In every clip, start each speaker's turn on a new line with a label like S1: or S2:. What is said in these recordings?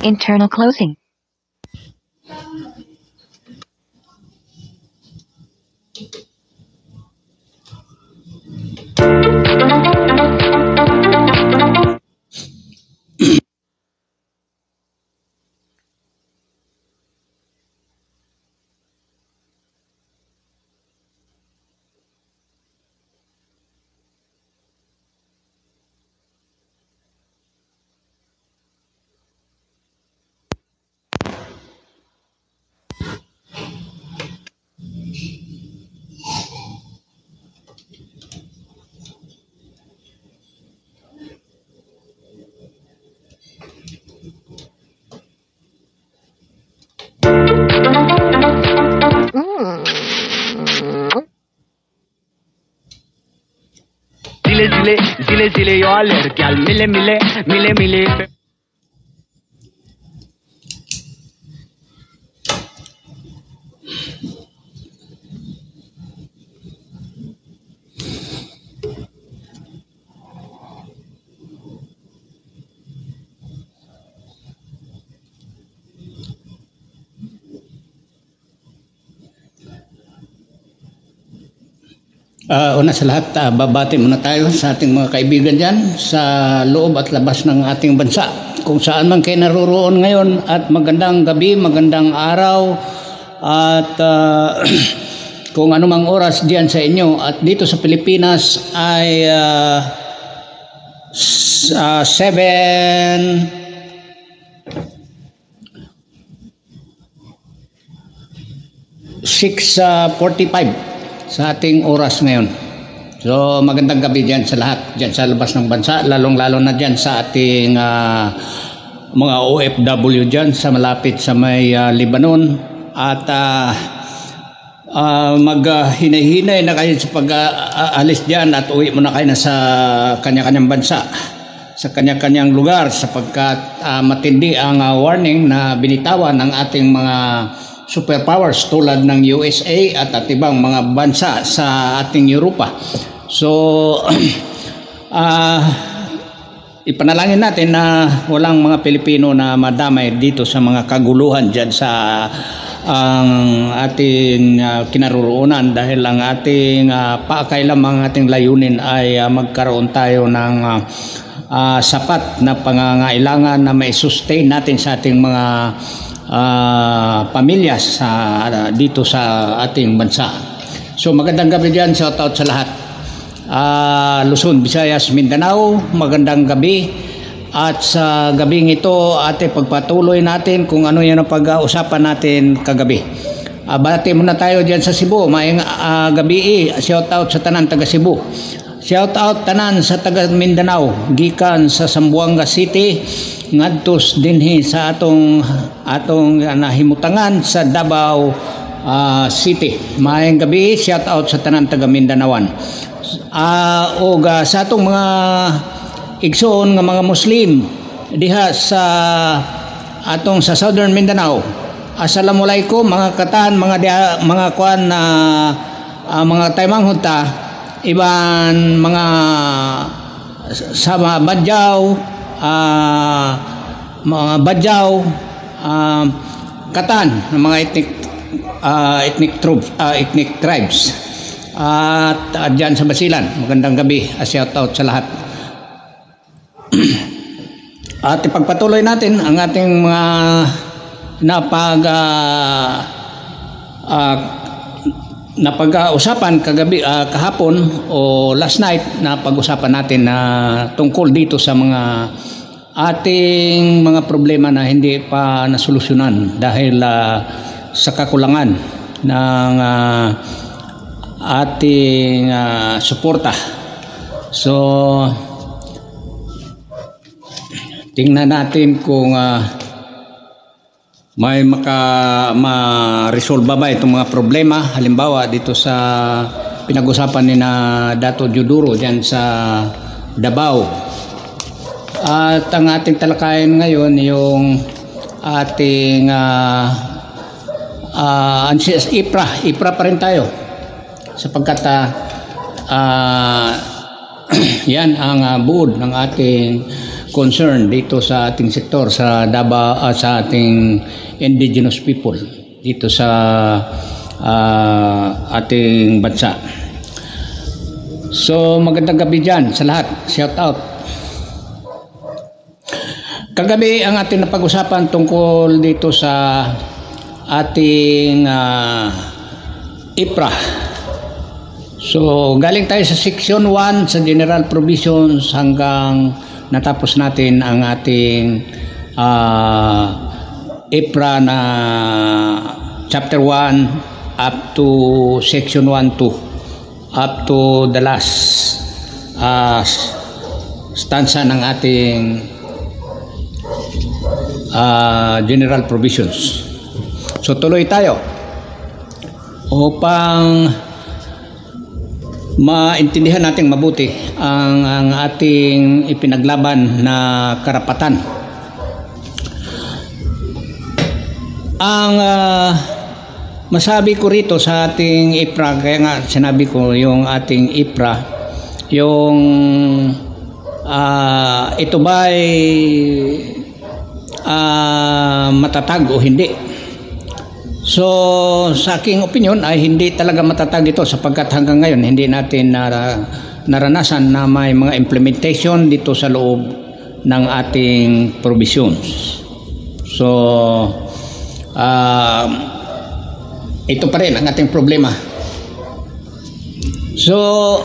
S1: Internal closing.
S2: Zile eu alerg al mile.
S3: Una sa lahat, babati muna tayo sa ating mga kaibigan dyan sa loob at labas ng ating bansa. Kung saan man kayo naroroon ngayon, at magandang gabi, magandang araw, at kung anumang oras diyan sa inyo. At dito sa Pilipinas ay 6:45 sa ating oras ngayon. So magandang gabi dyan sa lahat, dyan sa labas ng bansa, lalong-lalo na dyan sa ating mga OFW dyan sa malapit sa may Lebanon. At maghinay-hinay na kayo sa pag-alis dyan at uwi muna kayo na sa kanya-kanyang bansa, sa kanya-kanyang lugar, sapagkat matindi ang warning na binitawan ng ating mga superpowers tulad ng USA at ibang mga bansa sa ating Europa. So ipanalangin natin na walang mga Pilipino na madamay dito sa mga kaguluhan dyan sa ang ating kinaroroonan, dahil ang ating pakailamang ating layunin ay magkaroon tayo ng sapat na pangangailangan na may sustain natin sa ating mga pamilya dito sa ating bansa. So magandang gabi dyan, shout out sa lahat. Luzon, Visayas, Mindanao, magandang gabi. At sa gabing ito, pagpatuloy natin kung ano yan ang pag-uusapan natin kagabi. Bati muna tayo dyan sa Cebu, maayong gabi. Shout out sa tanan taga Cebu. Shout out tanan sa taga Mindanao, gikan sa Zamboanga City ngadtos dinhi sa atong nahimutangan sa Davao City. Maayong gabi, shout out sa tanan taga Mindanaoan. Sa atong mga igsoon nga mga Muslim diha sa atong sa Southern Mindanao. Assalamualaikum mga katan, mga kuan na mga taymanghod ta, iban mga sama Badyaw, mga Badyaw, katan ng mga ethnic tribes. at dyan sa Basilan. Magandang gabi. Shout out sa lahat. At ipagpatuloy natin ang ating mga napag-usapan kahapon o last night na pag-usapan natin na tungkol dito sa mga ating mga problema na hindi pa nasolusyonan dahil sa kakulangan ng ating suporta. So tingnan natin kung may ma-resolve ba itong mga problema. Halimbawa dito sa pinag-usapan ni na Dato Juduro diyan sa Davao. At ang ating talakayan ngayon yung ating IPRA pa rin tayo sapagkat yan ang buod ng ating concern dito sa ating sektor sa Davao, sa ating indigenous people dito sa ating bansa. So magandang gabi dyan sa lahat. Shout out. Kagabi ang ating napag-usapan tungkol dito sa ating IPRA. So galing tayo sa section 1 sa general provisions hanggang natapos natin ang ating IPRA na chapter 1 up to section 1-2 up to the last stanza ng ating general provisions. So tuloy tayo upang maintindihan nating mabuti ang ating ipinaglaban na karapatan. Ang masabi ko rito sa ating IPRA, kaya nga sinabi ko yung ating IPRA, yung ito ba'y matatag o hindi. So sa aking opinion ay hindi talaga matatag ito sapagkat hanggang ngayon hindi natin naranasan na may mga implementation dito sa loob ng ating provisions. So ito pa rin ang ating problema. So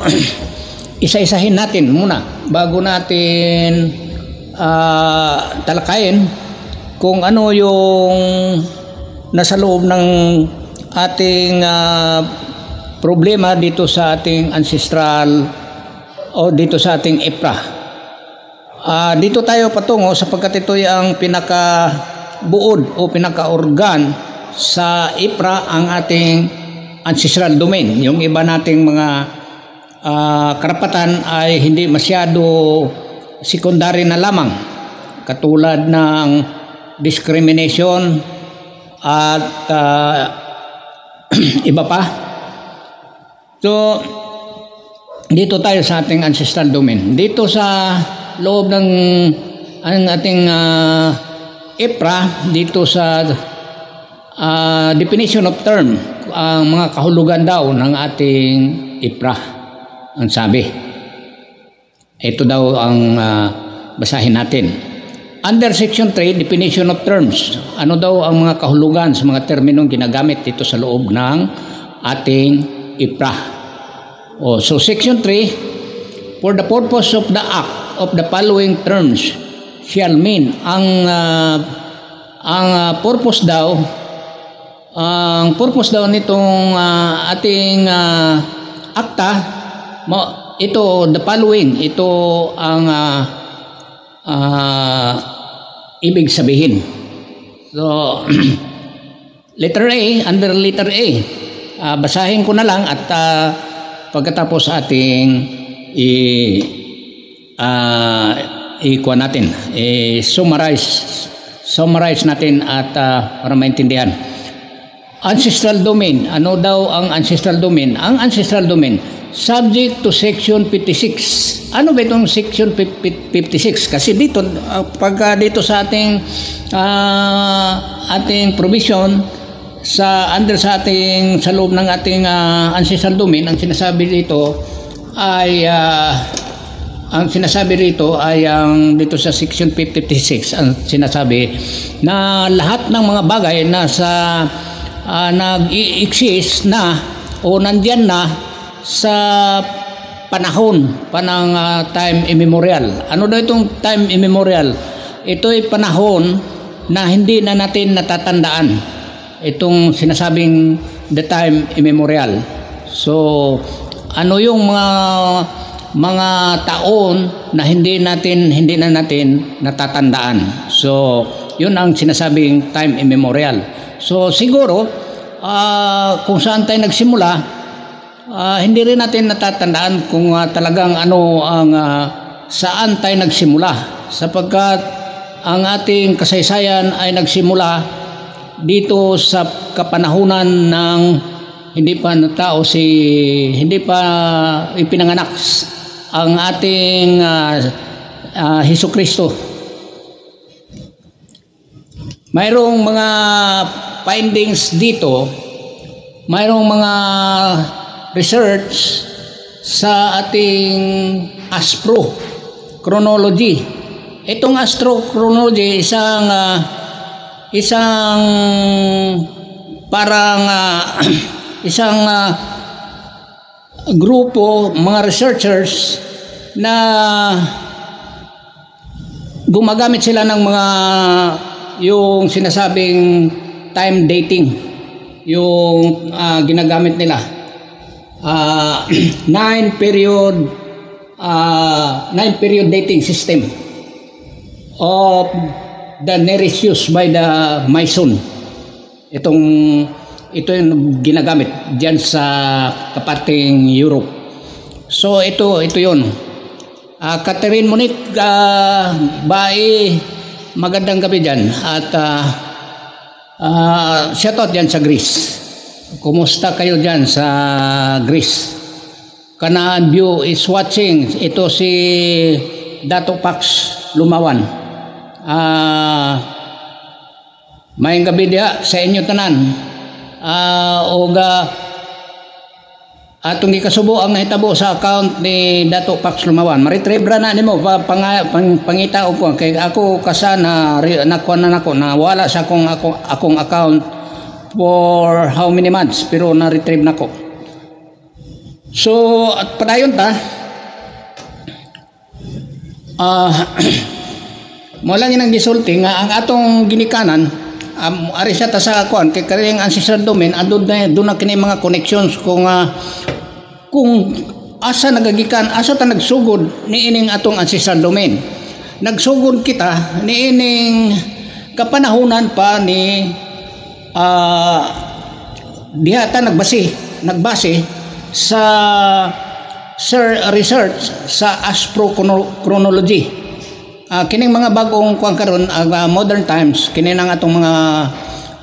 S3: isa-isahin natin muna bago natin talakayin kung ano yung nasa loob ng ating problema dito sa ating ancestral o dito sa ating IPRA. Dito tayo patungo sapagkat ito ang pinakabuod o pinaka-organ sa IPRA, ang ating ancestral domain. Yung iba nating mga karapatan ay hindi masyado secondary na lamang, katulad ng discrimination at iba pa. So dito tayo sa ating ancestral domain. Dito sa loob ng ating IPRA, dito sa definition of term, ang mga kahulugan daw ng ating IPRA, ang sabi. Ito daw ang basahin natin. Under Section 3, definition of terms. Ano daw ang mga kahulugan sa mga terminong ginagamit dito sa loob ng ating IPRA? So Section 3, for the purpose of the act of the following terms shall mean. Ang purpose daw nitong ating akta, ito the following, ito ang ibig sabihin. So letter A, under letter A, basahin ko na lang at pagkatapos ating natin, summarize natin at para maintindihan. Ancestral domain. Ano daw ang ancestral domain? Ang ancestral domain, subject to section 56. Ano ba itong section 56? Kasi dito, pagka dito sa ating provision, sa ating sa loob ng ating ancestral domain, ang sinasabi dito ay ang dito sa section 556 ang sinasabi na lahat ng mga bagay na nag-i-exist na o nandyan na sa panahon ng time immemorial. Ano daw itong time immemorial? Ito ay panahon na hindi na natin natatandaan. Itong sinasabing the time immemorial. So, ano yung mga taon na hindi na natin natatandaan. So, yun ang sinasabing time immemorial. So, siguro kung saan tayo nagsimula, hindi rin natin natatandaan kung talagang ano ang saan tayo nagsimula, sapagkat ang ating kasaysayan ay nagsimula dito sa kapanahunan ng hindi pa ipinanganak ang ating Hesus Kristo. Mayroong mga findings dito, mayroong mga research sa ating astro chronology. Itong astro chronology isang parang isang grupo, mga researchers na gumagamit sila ng mga yung sinasabing time dating, yung ginagamit nila 9 period dating system of the nearest used by the Mason. Ito yung ginagamit diyan sa kapating Europe. So ito yun. Catherine Monique, magandang gabi diyan at shout out diyan sa Greece. Kumusta kayo diyan sa Greece? Kanaan View is watching. Ito si Dato Pax Lumawan. May gabi dia sa inyo tanan. Atong gikasubo ang nahitabo sa account ni Dato Pax Lumawan. Ma-retrieve ra na nimo pangita ko kay ako kasana nakuha na nako na wala sa akong account for how many months pero na-retrieve nako. So at padayon ta mo lang inang gisulti nga ang atong ginikanan ari siya ta sa kuan kay kaning ancestral domain andun na kini mga connections kung asa nagagikan, asa ta nagsugod niining atong ancestral domain. Nagsugod kita niining kapanahunan pa ni diha ta nagbase sa research sa astrochronology. Kining mga bagong kuan karon modern times kini nang atong mga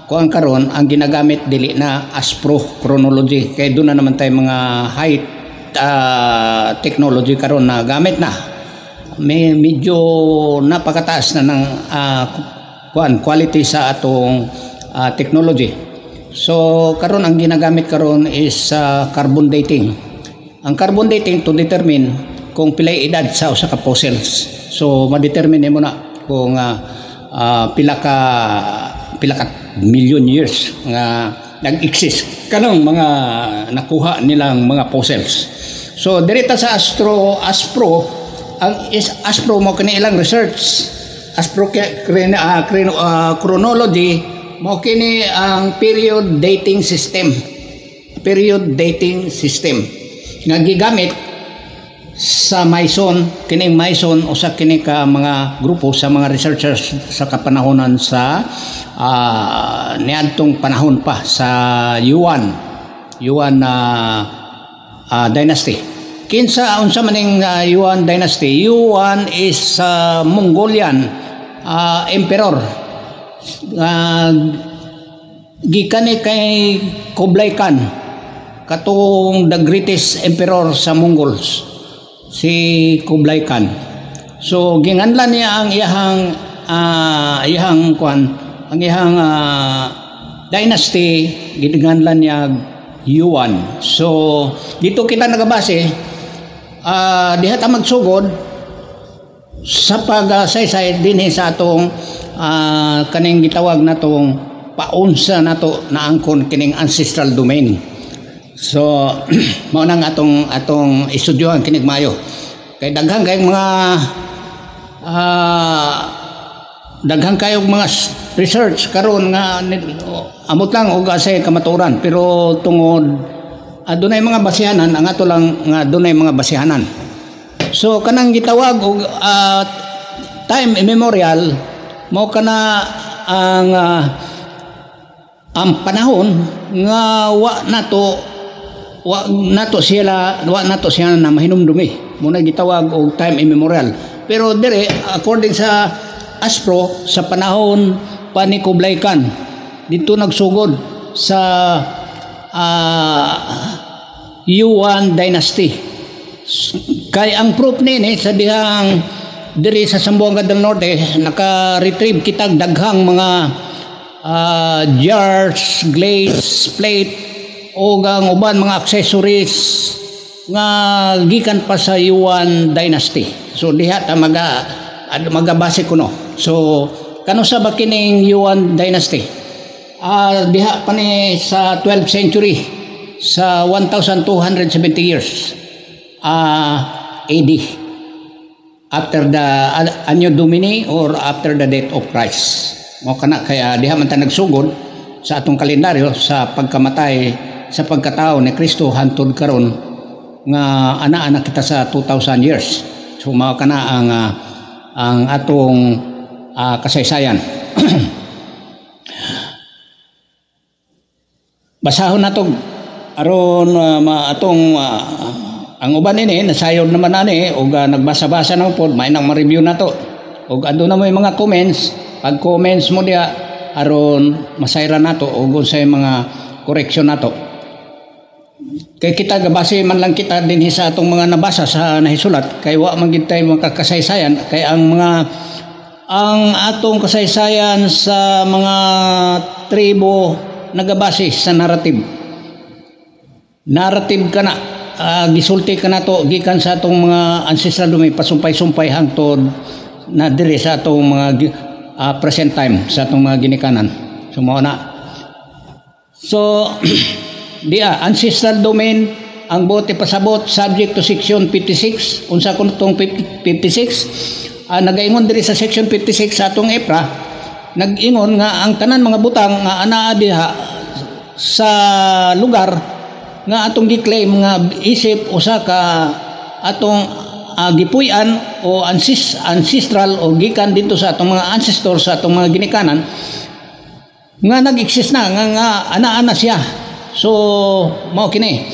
S3: kuan karon ang ginagamit dili na astrochronology kay doon na naman tay mga high technology karon na gamit na medyo napakataas na ng quality sa atong technology. So karon ang ginagamit karon is carbon dating. Ang carbon dating to determine kung pilay edad sa usa ka fossils. So ma-determine mo na kung pila ka million years nga nag-exist kanang mga nakuha nilang mga fossils. So direta sa astro mo kini ilang research chronology mo kini ang period dating system nga gigamit sa Mason. Kining Mason usa kini ka mga grupo sa mga researchers sa kapanahonan sa niadtong panahon pa sa Yuan dynasty. Kinsa unsa maning Yuan dynasty? Yuan is Mongolian emperor. Gikan kay Kublai Khan katong the greatest emperor sa Mongols, si Kublai Khan. So ginganlan niya ang iyahang dynasty gidanganlan niya Yuan. So dito kita nagabase diha ta magsugod sa pagsaysay dinhi sa atong kaning gitawag natong paunsa nato na angkon kining ancestral domain. So mao nang atong istudyohan kinig maayo. Kay daghang kayong mga daghang kayong mga research karon nga amot lang og asay kamaturan pero tungod adunay mga basihanan ang ato lang nga adunay mga basihanan. So kanang gitawag og time immemorial mao kana ang panahon nga wa nato siya na mahinumdumi muna gitawag og time immemorial. Pero dire according sa ASPRO sa panahon pa ni Kublai Khan dito nagsugod sa Yuan dynasty. Kay ang proof nini sa dihang diri sa Zamboanga del Norte naka-retrieve kitag daghang mga jars, glaze, plate o ang uban mga accessories nga gikan pa sa Yuan dynasty. So diha ta magabase kuno. So kano sa bakining Yuan dynasty? Diha pa ni sa 12th century sa 1270 years AD after the Anno Domini or after the death of Christ. Mo kana kaya diha man ta nagsugod sa atong kalendaryo sa pagkamatay sa pagkatao ni Kristo hangtod karon nga ana kita sa 2000 years. So mao kana ang atong kasaysayan. Basahon nato aron atong ang uban ini nasayod naman ani og nagbasa-basa na pod may nang ma-review nato. Og ando na mo mga comments, pag comments mo dia aron masayra nato og unsay mga correction nato. Kay kita gabase man lang kita dinhi sa atong mga nabasa sa nahisulat kay wa man gid tay mga kasaysayan kay ang atong kasaysayan sa mga tribo nagabase sa narrative kana gisulti kana to gikan sa atong mga ancestral may pasumpay-sumpay hangtod na diri sa atong mga present time sa atong mga ginikanan. So mao na. So dia ancestral domain ang bote pasabot subject to section 56 unsa kun tong 56 nagaingon diri sa section 56 sa atong EPRA nag-ingon nga ang tanan mga butang nga anaa diha sa lugar nga atong gi-claim nga isip usa ka atong gipuy-an o ancestral o gikan dito sa atong mga ancestor sa atong mga ginikanan nga nag-exist na nga ana siya. So mao kini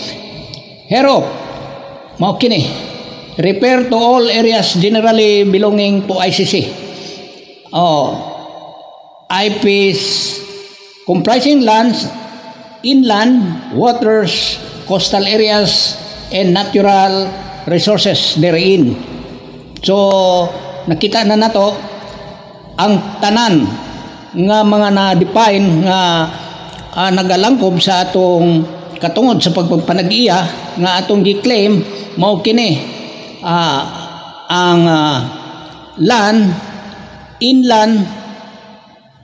S3: hero mao kini refer to all areas generally belonging to ICC IPs comprising lands, inland waters, coastal areas and natural resources therein. So nakita na nato ang tanan nga mga na-define nga nagalangkob sa atong katungod sa pagpanag-iya nga atong gi-claim mao kini ang land, inland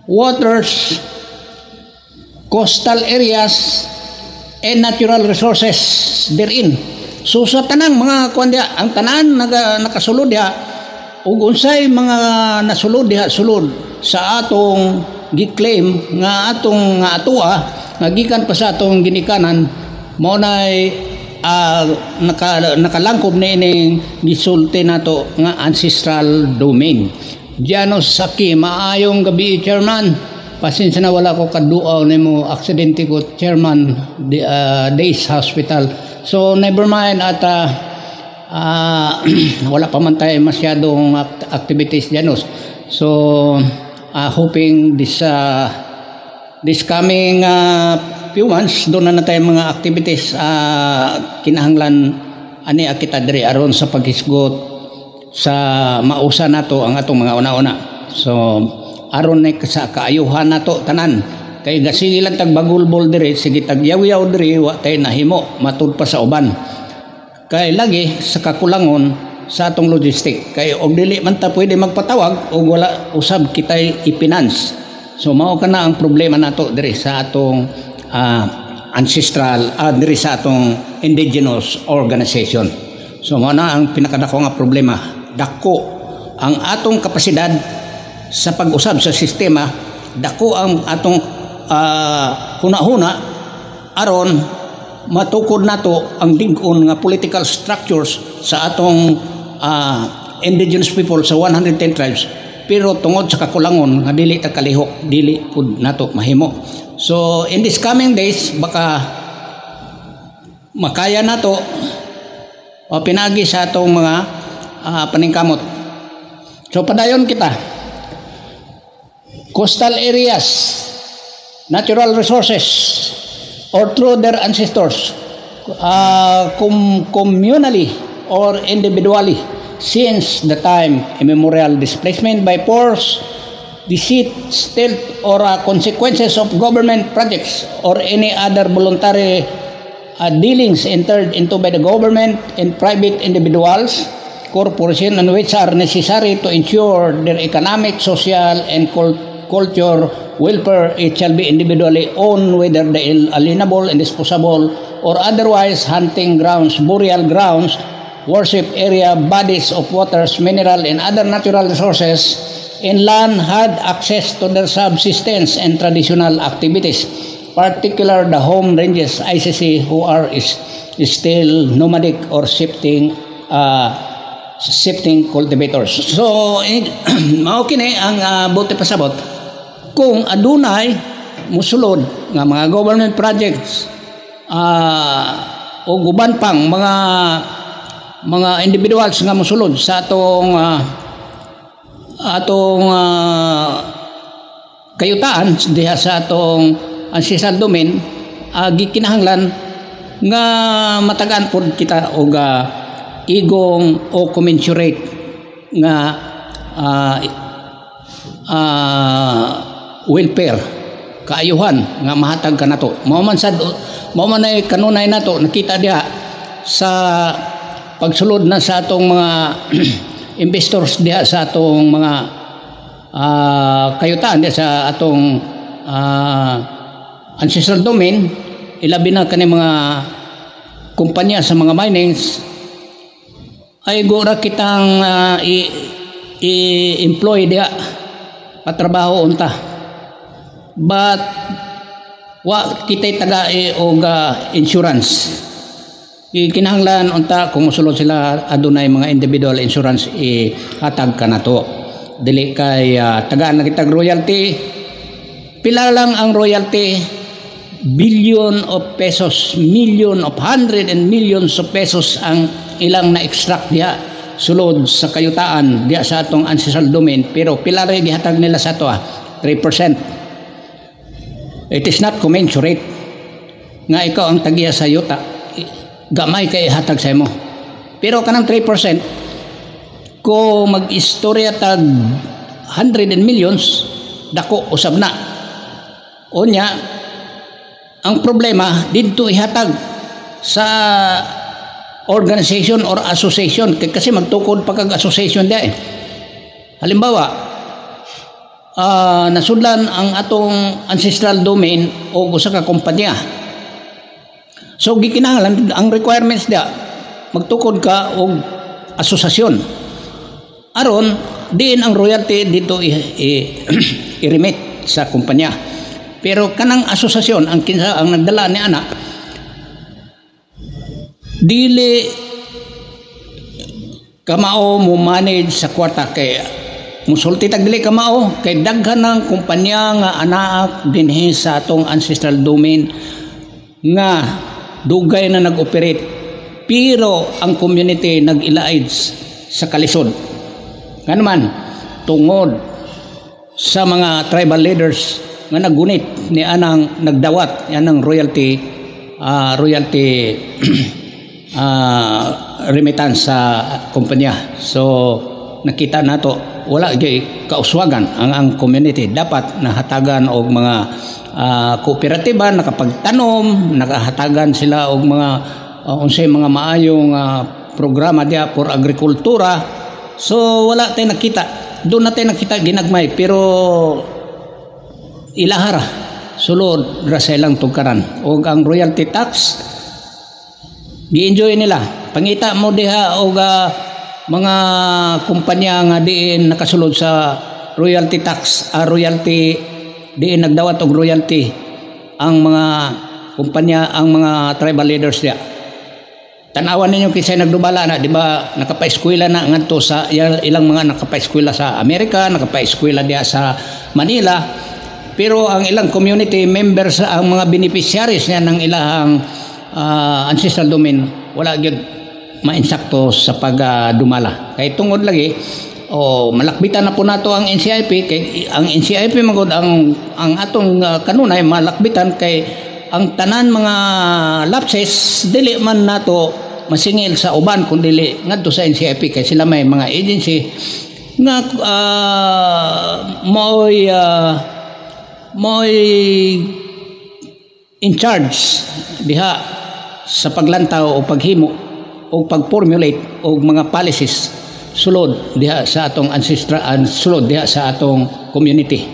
S3: waters, coastal areas and natural resources therein. So sa tanang mga kuan diha ang tanan nakasulod diha ug unsay mga nasulod diha sulod sa atong gi-claim nga atoa nga gikan pa sa atong ginikanan mao nay nakalangkob na ining gisulti nato nga ancestral domain. Janos Saki, maayong gabi chairman. Pasensya na wala ko kaduaw nimo aksidente ko chairman Days Hospital. So never mind at wala pa man tayo masyadong activities Janos. So hoping this coming few months doon na tayo mga activities kinahanglan ani kita diri aron sa paghisgot sa mausa nato ang atong mga una-una. So aron na sa kaayuhan nato tanan kay sige lang tag bagulbol diri, sige tag yaw-yaw diri wa tay nahimo matud pa sa uban. Kay lagi sa kakulangon sa atong logistic, kay og dili man ta pwede magpatawag og wala usab kitay i-finance. So mao kana ang problema nato diri sa atong ancestral diri sa atong indigenous organization. So mao na ang pinakadako nga problema. Dako ang atong kapasidad sa pag-usab sa sistema, dako ang atong huna-huna aron matukod nato ang lig-on nga political structures sa atong indigenous people sa 110 tribes, pero tungod sa kakulangon nga dili ta kalihok, dili pud nato mahimo. So in these coming days baka makaya nato pinagi sa atong mga paningkamot. So padayon kita coastal areas, natural resources, or through their ancestors, communally or individually, since the time immemorial, displacement by force, deceit, stealth, or consequences of government projects or any other voluntary dealings entered into by the government and private individuals, corporations, and which are necessary to ensure their economic, social, and culture welfare, it shall be individually owned, whether the alienable, indisposable, or otherwise hunting grounds, burial grounds, worship area, bodies of waters, mineral, and other natural resources, and land had access to their subsistence and traditional activities, particularly the home ranges, ICC, who are still nomadic or shifting cultivators. So mao kini ang buti pasabot kung adunay musulod nga mga government projects o guban pang mga individuals nga musulod sa atong kayutaan diha sa atong ancestral domain, gikinahanglan nga matagaan pod kita og igong o commensurate nga welfare, kaayuhan nga mahatag kanato. Mao man ay kanunay nato nakita diha sa pagsulod na sa atong mga investors diha sa atong mga kayutaan diha sa atong ancestral domain, ilabi na kani mga kumpanya sa mga minings, ay gura kitang i-employ diha patrabaho unta. But wa kitay taga og insurance. Kinahanglan unta kung mosulod sila adunay mga individual insurance hatag kanato. Dili kay tagaan na kitag royalty. Pila lang ang royalty? Billion of pesos, million of hundred and millions of pesos ang ilang na-extract diha sulod sa kayutaan diha sa atong ancestral domain, pero pila rin gihatag nila sa ato 3%. It is not commensurate nga ikaw ang tagiya sa yuta, gamay kay hatag sa imo. Pero kanang 3% kung mag-istorya tag 100 and millions, dako usab na. Unya ang problema didto ihatag sa organization or association, kasi magtukod pa kag association diay. Halimbawa, nasudlan ang atong ancestral domain o usa ka kumpanya. So gikinahanglan ang requirements dia magtukod ka og asosasyon. Aron diin ang royalty dito i-remit sa kumpanya. Pero kanang asosasyon ang kinsa ang nagdala ni ana, dili kamao mo manage sa kwarta, kay musulti tag dili kamao kay daghan ng kumpanya nga anak dinhi sa atong ancestral domain nga dugay na nag-operate, pero ang community nag-ilaid sa kalisod. Nga naman tungod sa mga tribal leaders nga naggunit ni anang nagdawat anang royalty remittance sa kumpanya. So nakita nato wala gyud kauswagan ang community. Dapat nahatagan og mga kooperatiba nakapagtanom, nakahatagan sila og mga unsay mga maayong programa diya for agrikultura. So wala tay nakita, doon natin nakita ginagmay, pero ilahara sulod ra sa ilang tugkaran. Og ang royalty tax gi-enjoy nila. Pangita mo diha og mga kumpanya nga diin nakasulod sa royalty tax, royalty diin nagdawat og royalty ang mga kumpanya, ang mga tribal leaders diya. Tanawan ninyo kisay nagdubala na, di ba, nakapaeskwela na ngadto sa ilang mga nakapaeskwela sa Amerika, nakapaeskwela diya sa Manila, pero ang ilang community members, ang mga beneficiaries niya ng ilang ancestral domain, wala gyud mainsakto sa pagdumala. Kay tungod lagi malakbitan na po nato ang NCIP, kay ang NCIP magod ang atong kanunay malakbitan, kay ang tanan mga lapses dili man nato masingil sa uban kung dili ngadto sa NCIP, kay sila may mga agency nga mo'y in charge diha sa paglantaw o paghimo o pag-formulate o mga policies sulod diha sa atong ancestral, sulod diha sa atong community.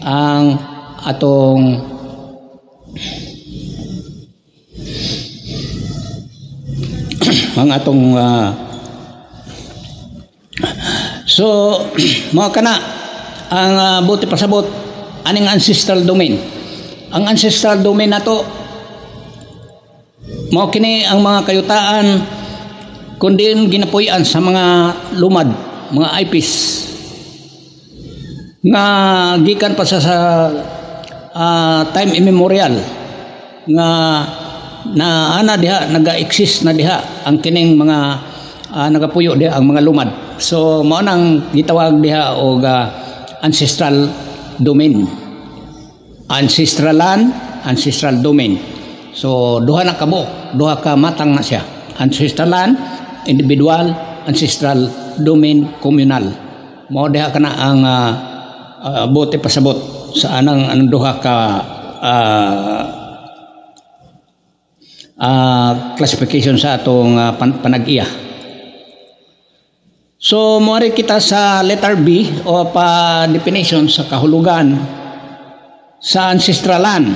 S3: Ang atong so mga kana ang buti pasabot aning ancestral domain. Ang ancestral domain nato mao kini ang mga kayutaan kundi ginapuy-an sa mga lumad, mga IPs nga gikan pa sa time immemorial nga na ana diha naga-exist na diha ang kining mga nagapuyo diha ang mga lumad. So mao nang gitawag diha og ancestral domain, ancestral land, ancestral domain. So duha na kabo, duha ka matang na siya, ancestral land individual, ancestral domain communal. Mao diha kana ang bote pasabot sa anang duha ka classification sa atong panag-iya. So moari kita sa letter B o pa definition sa kahulugan sa ancestral land.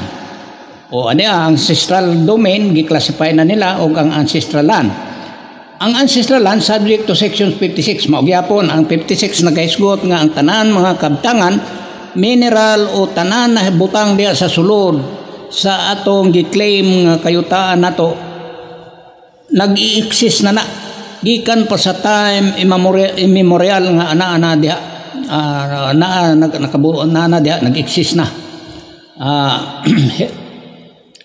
S3: O ano ang ancestral domain gi-classify na nila og ang ancestral land. Ang ancestral land subject to section 56. Mao gyapon ang 56 nagahisgot nga ang tanan mga kabtangan, mineral o tanan na butang diha sa sulod sa atong gi-claim nga kayutaan nato nag-i-exist na gikan pa sa time immemorial nga ana diha nakabuo na diha nag-exist na.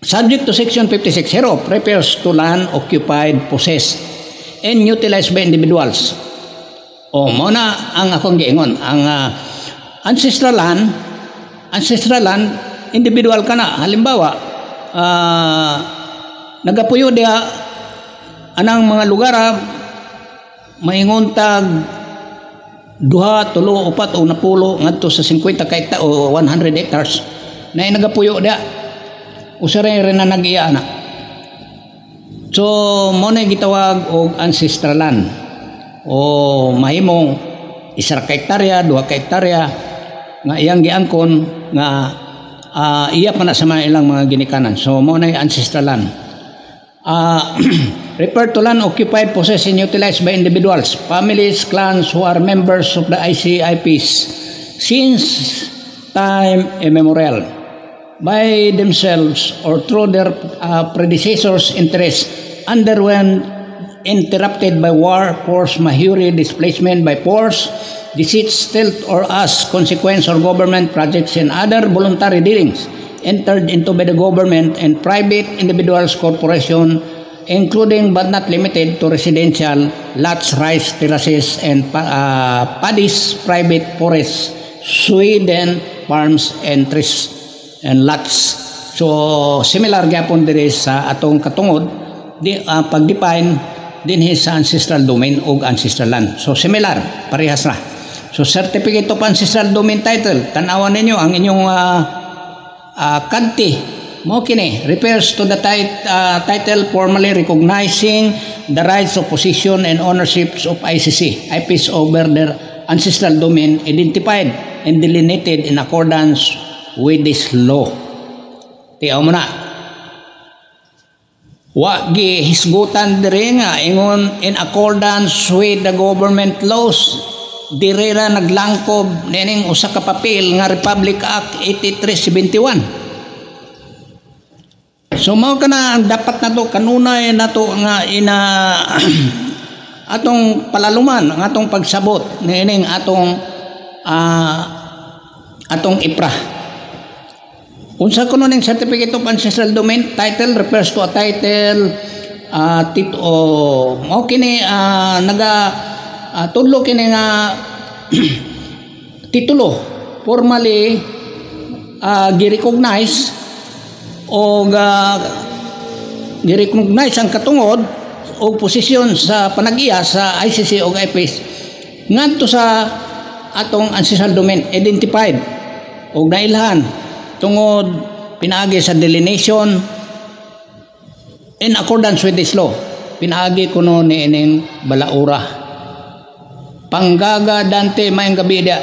S3: Subject to section 56 hereof refers to land occupied, possessed and utilized by individuals. O mo na ang akong giingon, ang ancestral land individual ka na. Halimbawa, nagapuyo diha anang mga lugar maingon tag 2, 3, 4 o 10 ngadto sa 50 ka hektar o 100 hectares na nagapuyo diha usaray rin na nag-iya na. So mo na gitawag og ancestral land o mahimong 1 ka hektarya, 2 ka hektarya nga iyang giangkon nga iya pa na sa mga ilang mga ginikanan. So mo na ancestral land. Refer to land occupied, possessed and utilized by individuals, families, clans who are members of the ICIPs since time immemorial by themselves or through their predecessors' interests underwent interrupted by war, force majeure, displacement by force, deceit, stealth, or as consequence or government projects and other voluntary dealings entered into by the government and private individuals, corporation, including but not limited to residential lots, rice terraces, and paddies, private forests, Sweden, farms, and trees and lots. So similar gyapon diri sa atong katungod di pag-define dinhi sa ancestral domain o ancestral land. So similar, parehas na. So certificate of ancestral domain title, tanawan ninyo ang inyong kanti mo kini refers to the title formally recognizing the rights of possession and ownerships of IPs over their ancestral domain identified and delineated in accordance with this law. Tiyaw mo na. Wa gi hisgutan diri nga ingon in accordance with the government laws diri ra naglangkob nining usa ka papel nga Republic Act 8371. So mao kana ang dapat nato kanunay nato nga ina atong palaluman ang atong pagsabot nining atong IPRA. Unsa kuno ning certificate of ancestral domain title refers to a title mao kini tudlo kini nga titulo formally gi-recognize o gi-recognize ang katungod o posisyon sa panag-iya sa ICC o IPS ngadto sa atong ancestral domain identified o nailhan tungod pinaagi sa delineation in accordance with this law. Pinaagi kuno ni ining balaura. Panggaga Dante mayang gabi dia.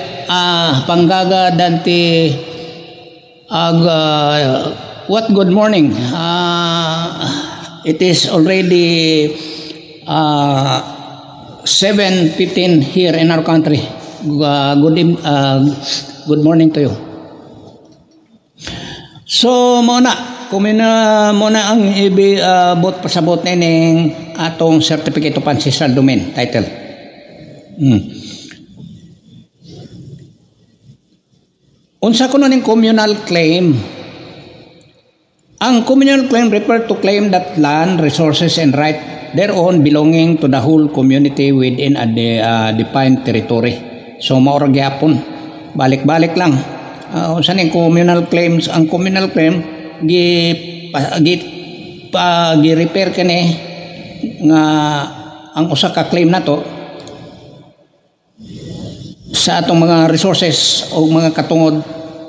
S3: Panggaga Dante what good morning. It is already 7:15 here in our country. Good morning to you. So muna muna ang ibot pasabot ning atong certificate of ancestral domain title. Unsa kuno ning communal claim? Ang communal claim refer to claim that land, resources, and right thereon belonging to the whole community within a defined territory. So maura gyapon, balik-balik lang. Unsa ning communal claims? Ang communal claim gi-repair kani nga ang usa ka claim nato sa atong mga resources o mga katungod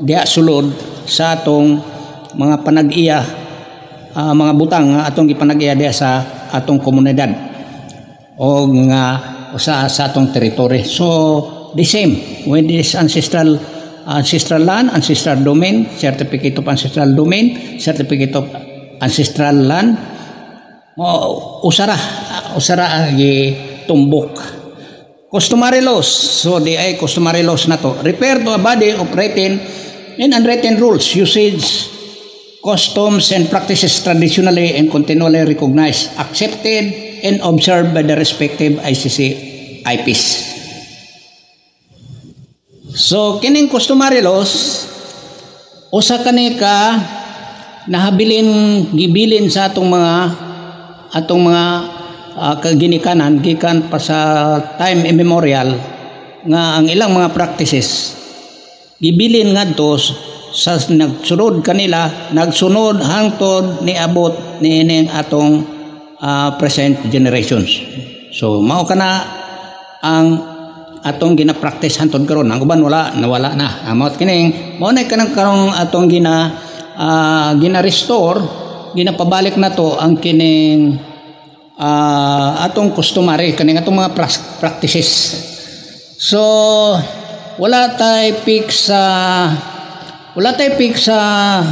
S3: diha sulod sa atong mga panag-iya mga butang nga atong gipanag-iya diha sa atong komunidad o nga usa sa atong territory. So the same with this ancestral land, ancestral domain, certificate of ancestral domain, certificate of ancestral land, usara gi tumbok. Customary laws, so di ay customary laws na to refer to a body of written and unwritten rules, usage, customs, and practices traditionally and continually recognized, accepted, and observed by the respective ICC IPs. So kining customary laws usa kani ka gibilin sa atong mga kaginikanan gikan pa sa time immemorial nga ang ilang mga practices gibilin ngadto sa nagsunod hangtod niabot niining atong present generations. So mao kana ang atong gina-practice hantod karon. Ang uban nawala na. Mao kining mao na kanang karong atong gina-restore, ginapabalik na to ang kining atong customary kaning atong mga practices. So wala tay fix sa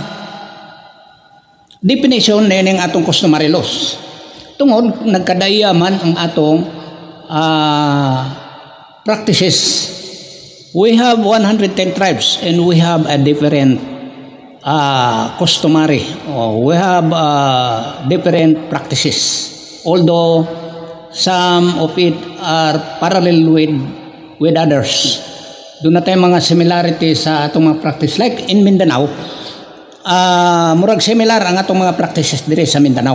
S3: definition nining atong customary laws. Tungod nagkadaya man ang atong practices. We have 110 tribes and we have a different customary. We have different practices. Although some of it are parallel with others. Doon na tayo mga similarity sa atong mga practice. Like in Mindanao, murag similar ang atong mga practices dire sa Mindanao.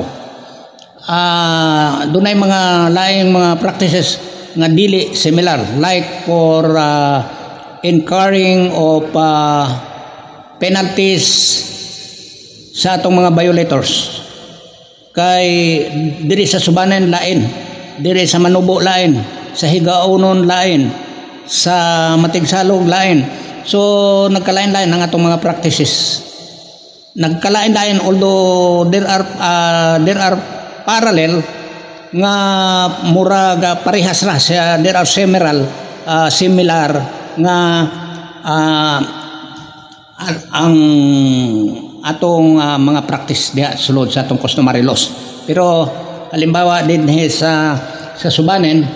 S3: Doon ay mga laing mga practices nga dili similar. Like for incurring of penalties sa atong mga violators. Kay diri sa subanan lain dire sa Manubo lain, sa Higaonon lain, sa Matigsalog lain. So nagkalain-lain ang atong mga practices. Nagkalain-lain, although there are parallel nga murag parehas ra siya, there are similar nga ang atong mga practice diha sulod sa atong customary laws. Pero halimbawa din sa Subanen,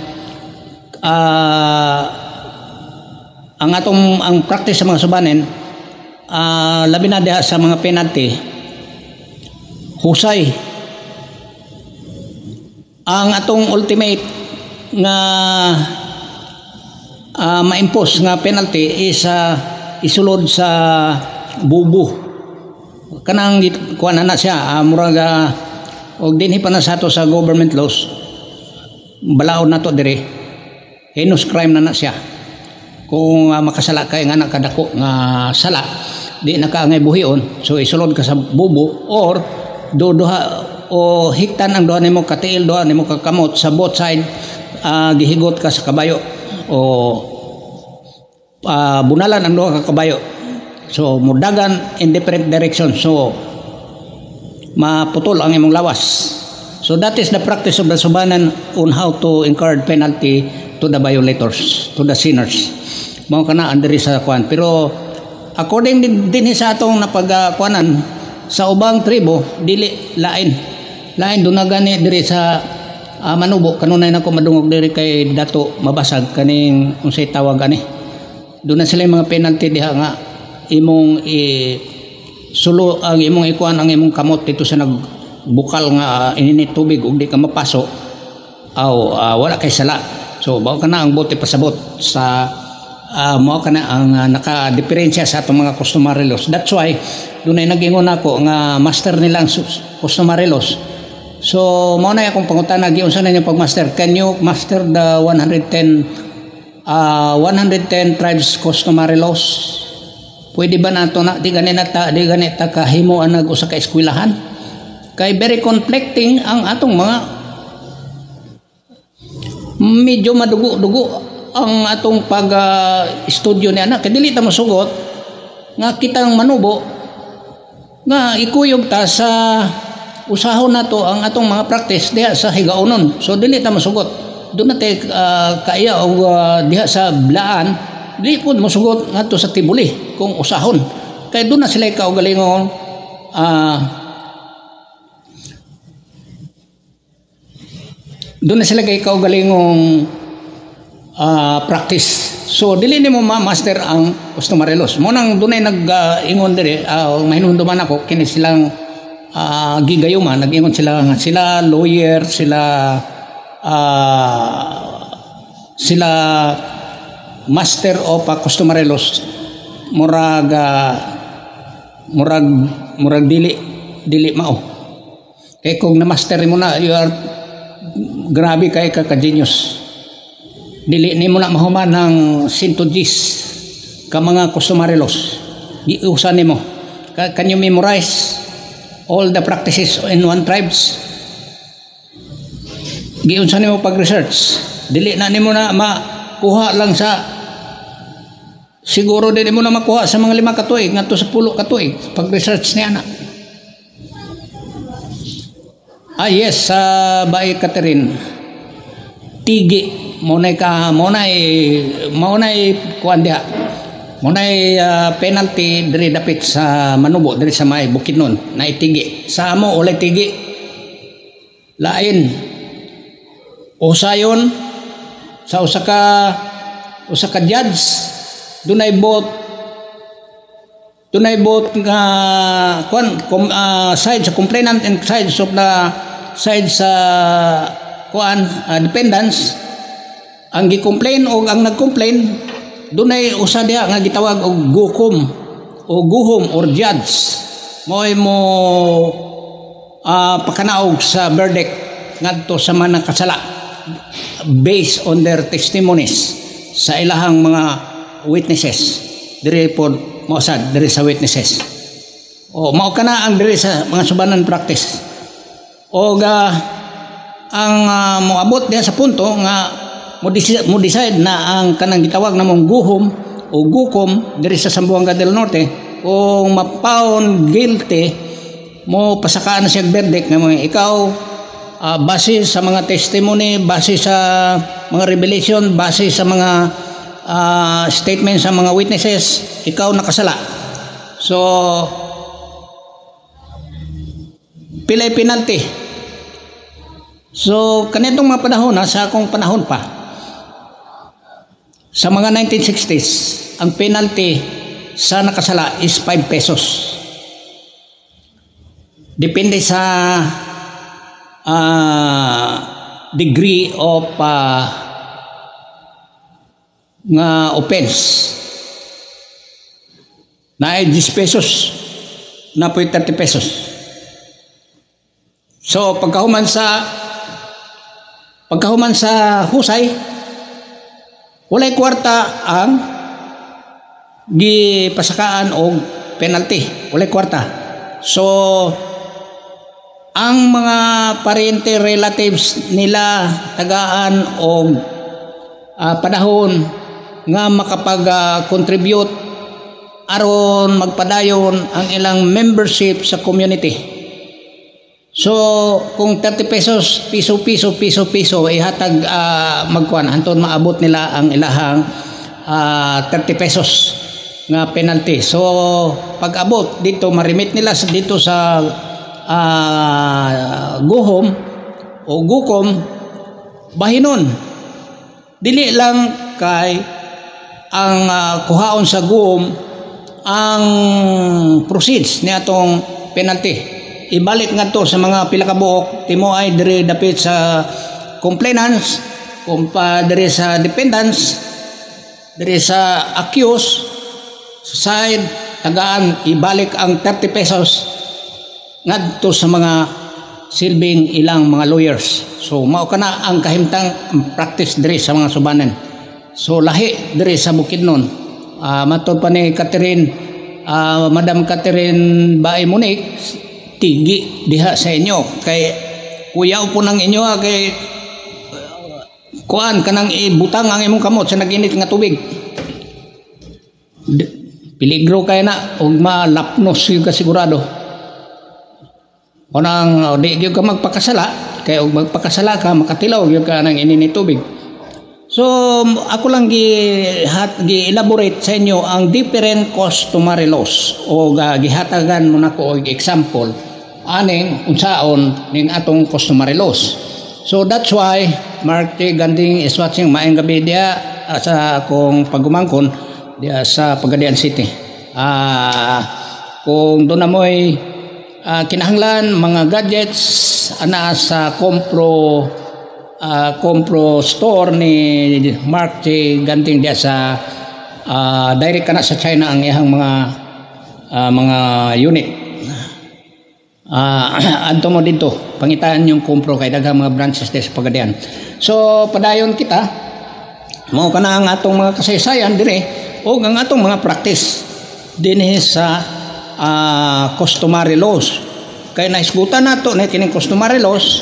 S3: ang practice sa mga Subanen, labi na diha sa mga penalty, husay. Ang atong ultimate nga ma-impose nga penalty is isulod sa bubu. Kanang kuan na siya, murag og dinhi pa na sa ato sa government laws, balaod na to dire, heinous crime na siya. Kung makasala kay nga nakadako nga sala, di na ka ngay buhion, so isulod ka sa bubu, or duha o hiktan ang duha nimo katiil, duha nimo kakamot sa both side, gihigot ka sa kabayo o bunalan ang duha ka kabayo, so mudagan in different direction, so maputol ang imong lawas. So that is the practice of the Subanen on how to incur penalty to the violators, to the sinners. Mao kana andiri sa kuan. Pero according din sa atong napagkuanan sa ubang tribo, dili lain do na gani diri sa Manubo. Kanunay nako madungog diri kay dato mabasag kaning unsay tawag ani, do na sila mga penalty diha nga imong sulo ang imong ikuan ang imong kamot dito sa nagbukal nga ininit tubig ug di ka mapaso aw wala kay sala. So bao kana ang bote pasabot sa mao kana ang naka-diferensya sa atong mga customary laws. That's why dunay nag-ingon ako nga master nilang customary laws. So mao na akong pangutana, giunsa na niyo pagmaster? Can you master the 110 tribes customary laws? Pwede ba nato na di ganita kahimo ang nag-usa ka eskwelahan? Kay very conflicting ang atong mga medyo madugo-dugo ang atong pag-studio ni anak. Kay dili ta masugot nga kitang Manubo nga ikuyog ta sa usahon nato ang atong mga practice diha sa Higaonon. So dili ta masugot. Doon natin kaya o diha sa Blaan, di po masugot ngadto sa Tibuli kung usahon. Kaya doon na sila kaugalingon doon na sila kay kaugalingong practice. So dili nimo ma-master ang customary laws. Mo nang dunay nag-ingon dire, mahinumduman ako kini silang gigayuman, nag-ingon sila nga sila lawyer, sila master of customary laws, murag dili mao. Kay kung na master mo na, you are grabe kay ka genius. Dili nimo na mahuman ng 110 ka mga customary laws. Giusa nimo. Can you memorize all the practices in one tribes? Giunsa nimo pag-research? Dili na nimo na makuha lang sa, siguro din mo na makuha sa mga 5 katuig ngadto sa 10 katuig pag-research niya na. Yes, sa Bay Catherine, tigi monay kuan diha. Monay penalty diri dapit sa Manubo, diri sa may Bukidnon na itigi. Sa amo ulay tigi. Lain usayon sa usa ka judge, dunay bot nga side sa complainant and sides of the side sa defendants. Ang gi-complain o ang nag-complain, dunay usa diha nga gitawag og guhom or judge. Mo pakanaog sa verdict ngadto sa mga nakasala based on their testimonies sa ilahang mga witnesses. Diri po mausad diri sa witnesses. O mao kana ang diri sa mga Subanen practice. O moabot diha sa punto nga mo decide na ang kanang gitawag namong guhom o gukom diri sa Zamboanga del Norte kung ma-found guilty mo pasakaan na siya verdict nga mga ikaw base sa mga testimony, base sa mga revelation, base sa mga statement sa mga witnesses, ikaw nakasala. So pilay penalty. So kanitong mga panahon sa akong panahon pa sa mga 1960s ang penalty sa nakasala is 5 pesos. Depende sa degree of nga offense. Na 10 pesos na po 30 pesos. So pagkahuman sa husay, walay kwarta ang gipasakaan og penalty, walay kwarta. So ang mga parente relatives nila tagaan og panahon nga makapag-contribute aron magpadayon ang ilang membership sa community. So kung 30 pesos, piso ihatag magkuan anton maabot nila ang ilahang 30 pesos nga penalty. So pag-abot dito marimit nila dito sa guhom o gukom bahinon. Dili lang kay ang kuhaon sa guhom ang proceeds ni atong penalty. Ibalik nga to sa mga pila ka buok timo ay diri dapit sa complainants, diri sa defendants, diri sa accused sa side tagaan ibalik ang 30 pesos ngadto sa mga silbing ilang mga lawyers. So mao kana ang kahimtang practice diri sa mga subanen. So lahi diri sa Bukidnon. Matod pa ni Catherine, Madam Catherine Bae Monique, tigi diha sa inyo kay kuyaw po nang inyo kay kuan kanang ibutang ang imong kamot sa naginit nga tubig. Peligro kay na ug malapnos yung kasigurado. Kunang di gyud ka magpakasala kay og magpakasala ka makatilaw gyud ka nang ininit tubig. So ako lang gi-elaborate sa inyo ang different customary laws o gihatagan mo nako og example aning unsaon ning atong customary laws. So that's why Mark T. Ganding is watching maayong gabi dia sa akong pagumangkon dia sa Pagadian City. Kung doon na mo'y kinahanglan mga gadgets ana sa Compro store ni Mark T. Ganting dia sa direct kana sa China ang iyang mga unit. Adto mo dito pangitaan yung Compro kay daghang mga branches des Pagadian. So padayon kita mao kana ang atong mga kasaysayan dire o ang atong mga practice dinhi sa customary laws. Kaya naisgutan nato na kining customary laws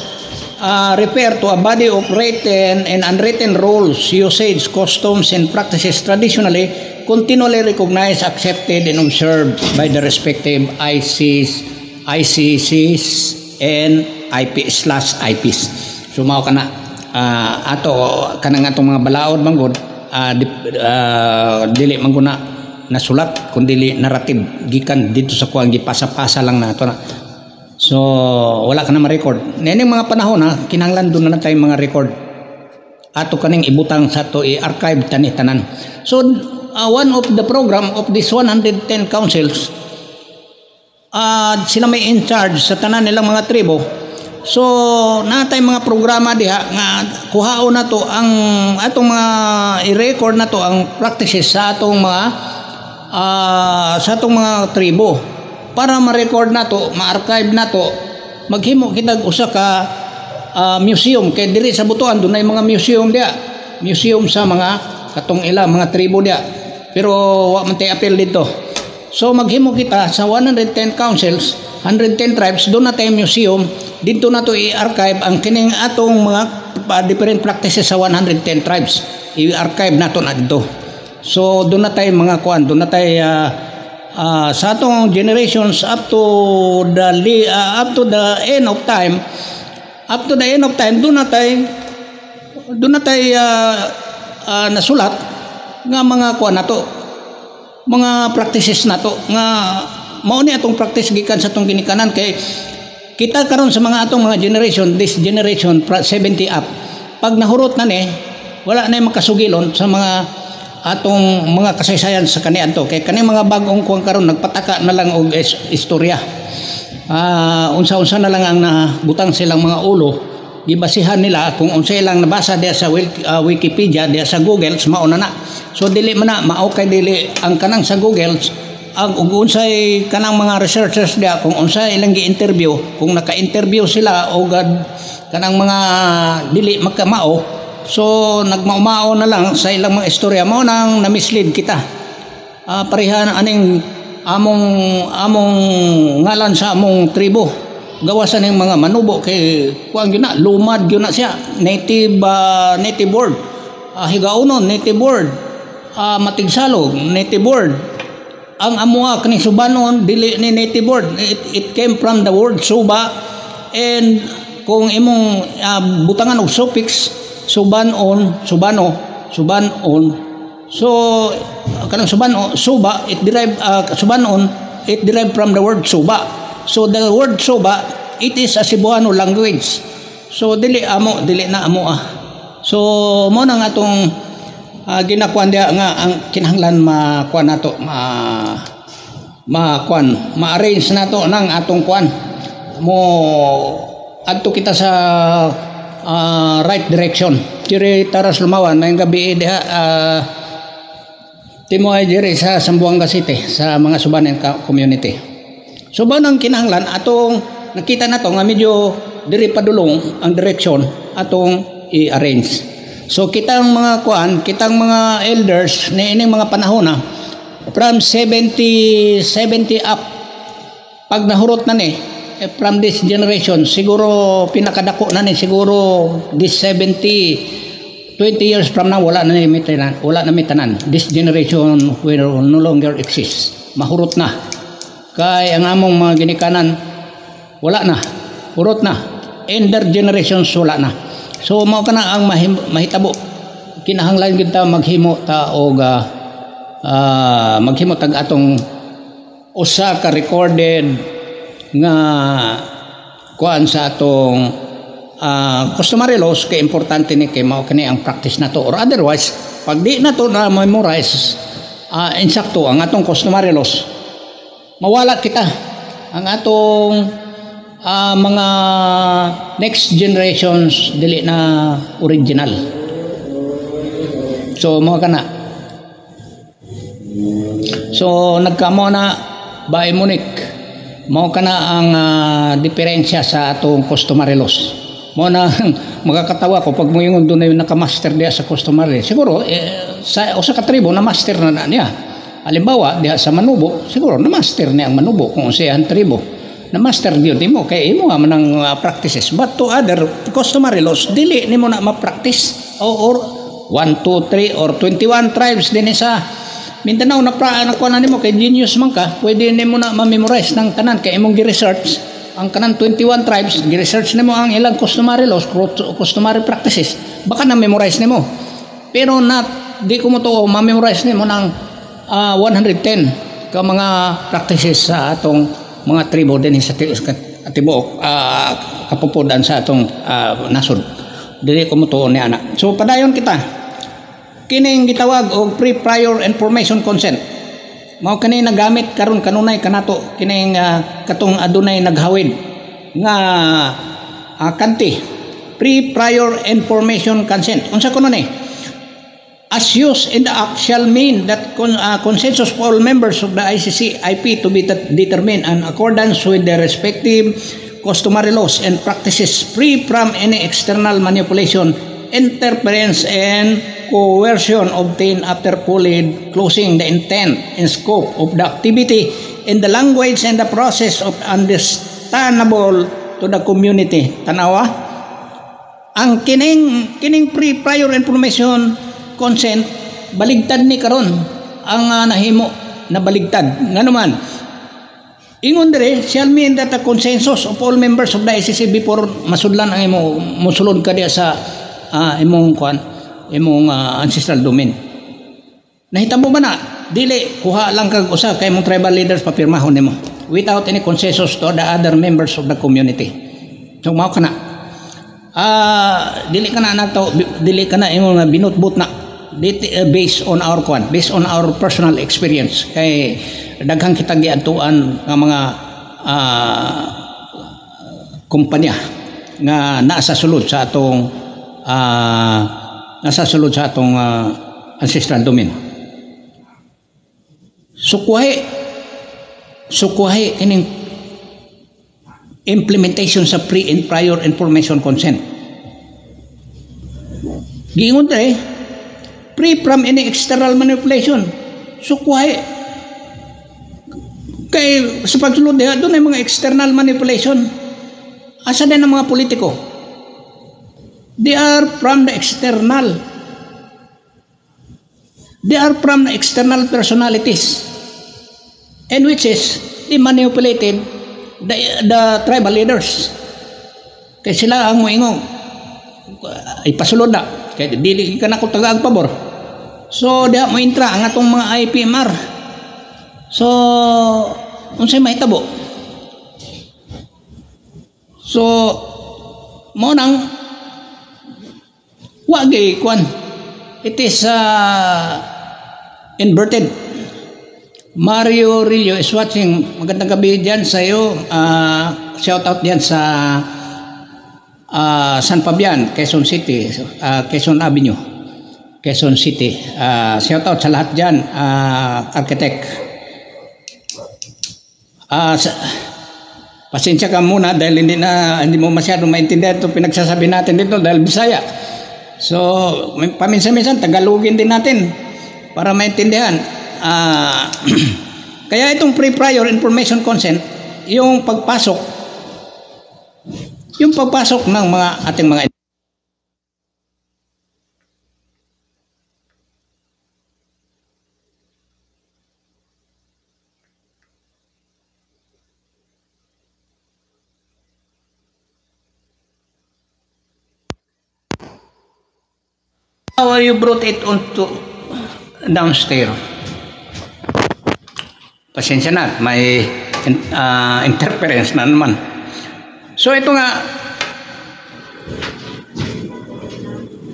S3: refer to a body of written and unwritten rules, usage, customs, and practices traditionally, continually recognized, accepted, and observed by the respective ICCs and IP/IPs. So mao kana ato kanang atong mga balaod manggod dili man guna nasulat kundi narrative gikan dito sa kuang gipasa-pasa lang nato na. So wala ka na ma-record. Nining mga panahon kinahanglan doon na tayo mga record. Ato kaning ibutang sa to i-archive tani tanan. So one of the program of this 110 councils sila may in charge sa tanan nilang mga tribo. So natay mga programa diha nga kuhaon na to ang atong mga i-record na to ang practices sa atong mga tribo para ma-record na to, ma-archive na to. Maghimo kitag usa ka museum kay diri sa Butuan dunay mga museum dia, museum sa mga katong ila mga tribo dia, pero wa man tay apel dito. So maghimo kita sa 110 councils, 110 tribes, doon na tayo museum, dito na to i-archive ang kining atong mga different practices sa 110 tribes. I-archive nato na dito. So doon na tayo mga kuan, doon na tayo sa atong generations up to the end of time. Up to the end of time, doon na tayo nasulat nga mga kuan nato, mga practices nato nga mao ni atong practice gikan sa atong ginikanan. Kay kita karon sa mga atong mga generation, this generation 70 up, pag nahurot na ni wala na makasugilon sa mga atong mga kasaysayan sa kaniadto. Kay kani mga bag-ong kuan karon nagpataka na lang og istorya, unsa-unsa na lang ang nabutang silang mga ulo, gibasihan nila kung unsa ilang nabasa diya sa Wikipedia, diya sa Google, mao na. So dili man na mao kay dili ang kanang sa Google ang unsay kanang mga researchers diya kung unsa ilang gi-interview, kung naka-interview sila o kanang mga dili magkamao, so nagmaumao na lang sa ilang mga istorya, mao nang na-mislead kita. Pareha aning among ngalan sa among tribo gawasan ng mga manubo kay kuan gyud na, lumad gyud na siya, native word, higaunon native word, matigsalog native word. Ang amuha kani subanon dili ni native word, it came from the word suba, and kung imong butangan og suffix subanon, so kanang suba it derived from the word suba. So the word suba, it is a Cebuano language. So dili na amo. So mo nang atong ginakuan dia nga ang kinahanglan makuan nato, ma-arrange nato nang atong kuan mo adto kita sa right direction. Diri taras lumawan may gabi diha timoy diri sa Zamboanga City sa mga Subanen community. So ba nang kinahanglan atong nakita nato nga medyo diri padulong ang direction atong i-arrange. So kitang mga kitang mga elders ni ining mga panahon na from 70 up, pag nahurot na ni from this generation, siguro pinakadako na ni siguro this 20 years from now wala na mitanan. This generation will no longer exist. Mahurot na. Kay ang among mga ginikanan wala na, urot na, ender generations wala na. So mao kana ang mahitabo, kinahanglan gid ta maghimo ta og maghimo tag atong usa ka recorded nga kuan sa atong customary laws. Kay importante ni kay mao kani ang practice nato, or otherwise pag di nato na memorize insakto ang atong customary laws, mawala kita ang atong mga next generations dili na original. So mo kana, so nagkamo na by Munich, mo kana ang diferensya sa atong customary laws. Mo na magakatawa ko pag moingon dunay naka-master diya sa customary. Siguro sa usa ka tribo na master na niya. Halimbawa, diha sa Manubo, siguro na-master niya ang Manubo kung usahan tribo. Na-master yun, di mo, kaya imo man ang practices. But to other customary laws, dili ni mo na ma-practice. Or 1, 2, 3, or 21 tribes din sa Mindanao, nakuha na ni mo, kay genius man ka, pwede ni mo na ma-memorize ng kanan, kaya imong gi-research, ang kanan 21 tribes, gi-research ni mo ang ilang customary laws, customary practices, baka na-memorize ni mo. Pero di ko mo to ma-memorize ni mo ng 110 ka mga practices sa atong mga tribo din sa tibuok kapupudan sa atong nasod. Dili ko mo tuon ni ana. So padayon kita kining gitawag og pre-prior information consent. Mao kani nagamit karon kanunay kanato kining katong adunay naghawid nga kanti pre-prior information consent. Unsa kuno ni? As used in the act shall mean that consensus for all members of the ICC-IP to be determined in accordance with their respective customary laws and practices, free from any external manipulation, interference, and coercion obtained after fully closing the intent and scope of the activity in the language and the process of understandable to the community. Tanawa, ang kining prior information consent baligtad ni karon ang nahimo na baligtad. Nga naman, ingon dire shall mean that the consensus of all members of the ICC before masudlan ang imo mosulod ka diya sa imong ancestral domain. Nahitabo ba na dili kuha lang kag usa kay mong tribal leaders papirmahon nimo without any consensus to the other members of the community. So mao kana dili kana imong binutbut na based on our personal experience kay daghang kitang giadtuan nga mga kumpanya nga nasa sulod sa atong ancestral domain. Sukuhay kining implementation sa pre and prior information consent. Giingon tayo free from any external manipulation. Sukuhay kay sa pagsulod diha doon ay mga external manipulation. Asa din ang mga politiko? They are from the external. They are from the external personalities, and which is they manipulated the tribal leaders. Kaya sila ang moingon ipasulod na kaya dili ka na ko taga pabor. So diha mo intra ang atong mga IPMR. So unsay mahitabo? So mo nang wagi kwan. It is inverted. Mario Rillo is watching. Magandang gabi diyan sa iyo. Shout out diyan sa San Fabian, Quezon City, Quezon Avenue, Quezon City. Shout out sa lahat diyan, architect. Pasensya ka muna dahil hindi mo masyado maintindihan itong pinagsasabi natin dito dahil Bisaya. So, paminsan-minsan Tagalogin din natin para maintindihan. Kaya itong pre-prior information consent, yung pagpasok ng mga ating mga how you brought it onto downstairs. Pasensya na, may interference na naman. So ito nga,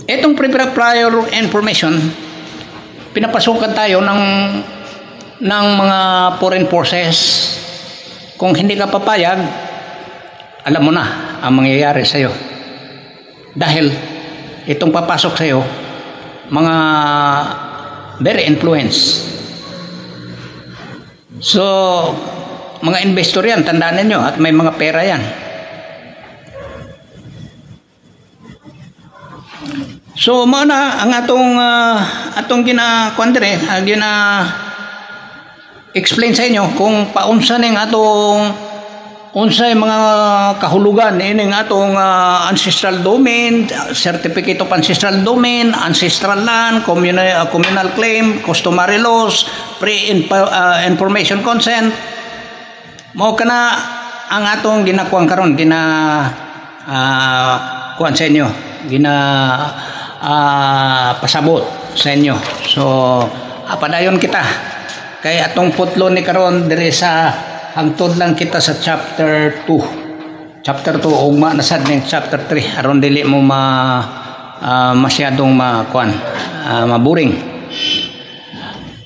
S3: itong prior information, pinapasukan tayo ng mga foreign forces. Kung hindi ka papayag, alam mo na ang mangyayari sa iyo. Dahil itong papasok sa iyo, mga very influence. So, mga investor yan, tandaan ninyo, at may mga pera yan. So, muna ang atong explain sa inyo kung paunsa ning unsay mga kahulugan ining atong ancestral domain, certificate of ancestral domain, ancestral land, communal claim, customary laws, information consent. Mao kana ang atong ginakuan karon kuan sa inyo, pasabot sa inyo. So padayon kita kay atong putlo ni karon diri sa hangtod lang kita sa chapter 2 ugma na sad ning chapter 3 aron dili mo masyadong maburing.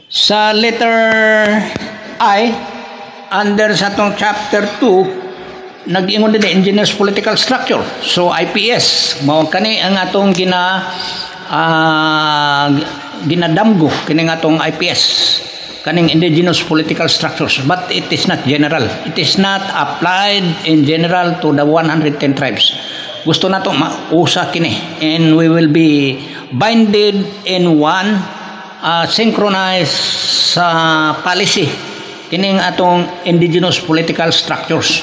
S3: Sa letter I under sa tong chapter 2 nag-ingon din engineers political structure. So IPS mao kani ang atong ginadamgo kining atong IPS, kaning indigenous political structures, but it is not general. It is not applied in general to the 110 tribes. Gusto nato mausa kini, and we will be binded in one synchronized sa policy kining atong indigenous political structures.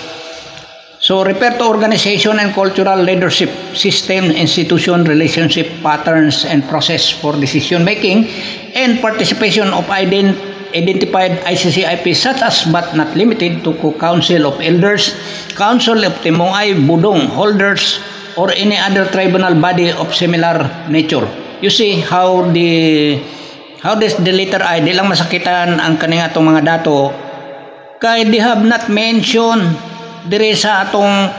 S3: So refer to organization and cultural leadership system, institution, relationship patterns, and process for decision making and participation of identified ICCIP such as but not limited to Council of Elders, Council of Timuay, Budong holders, or any other tribunal body of similar nature. You see how this the letter I di lang masakitan ang kaning atong mga dato kay they have not mentioned diri sa atong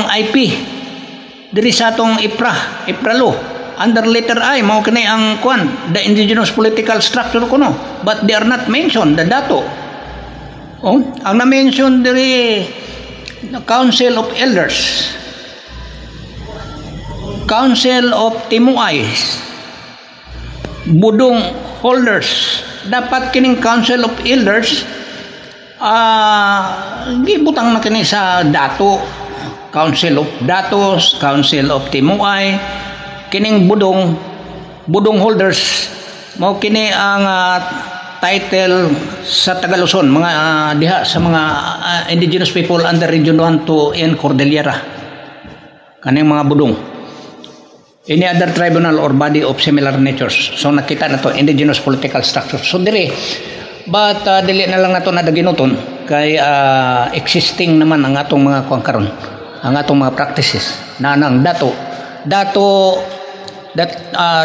S3: IP, diri sa atong IPRA law under letter I mao kini ang the indigenous political structure kuno, but they are not mentioned the dato. Ang na-mention diri Council of Elders, Council of Timuay, Budong holders. Dapat kining Council of Elders gibutang na kini sa dato, Council of Datos, Council of Timuay, kining budong holders mao kini ang title sa Tagaluson, mga diha sa mga indigenous people under Region 1 to N Cordillera, kaning mga budong. Any other tribunal or body of similar natures. So nakita na to indigenous political structure. So dire, but dili na lang nato nadaginuton kay existing naman ang atong mga karon, ang atong mga practices na nang dato that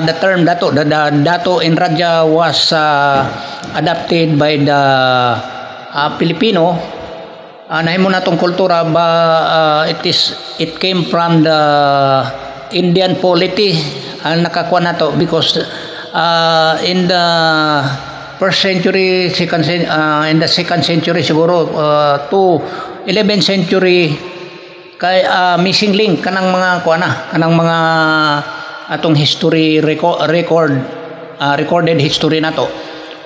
S3: the term dato in Radya was adapted by the Filipino. Nahimo natong kultura ba it came from the Indian polity ang nakakuha nato because in the first century, in the second century siguro to 11th century kay missing link kanang mga kanang mga atong history recorded history nato,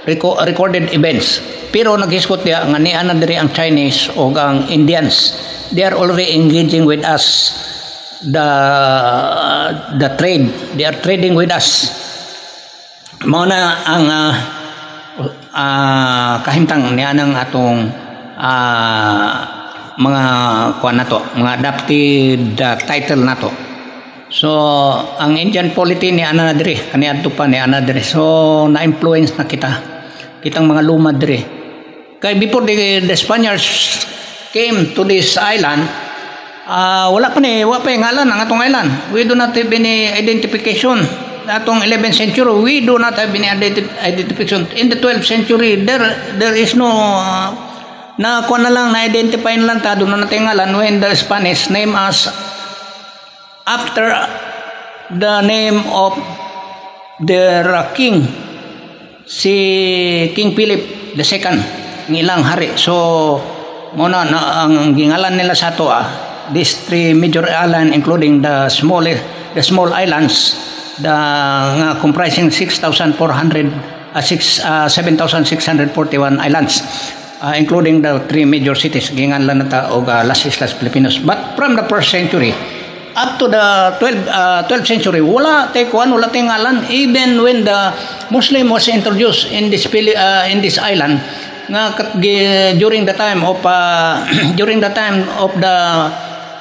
S3: recorded events, pero naghiskot dia nga niana diri ang Chinese o ang Indians, they are already engaging with us the trade, they are trading with us. Mao na ang kahimtang niya ng atong mga nato, mga adapted title nato. So ang Indian polity ni ana diri, kani adto pa ni ana diri. So na-influence na kitang mga lumad diri. Kay before the Spaniards came to this island, wala pa ngalan ang atong island. We do not have any identification. Atong 11th century, we do not have any identification. In the 12th century, there is no na kuha na lang, na-identify na lang ta, doon na natin ngalan when the Spanish name us after the name of their king, si King Philip II, ng ilang hari. So muna ang gingalan nila sa ato these three major islands including the small islands, comprising 7,641 islands, including the three major cities ginganlan nata og Las Islas Filipinas. But from the first century up to the 12th century, wala tay ngalan. Even when the Muslim was introduced in this island, during the time of the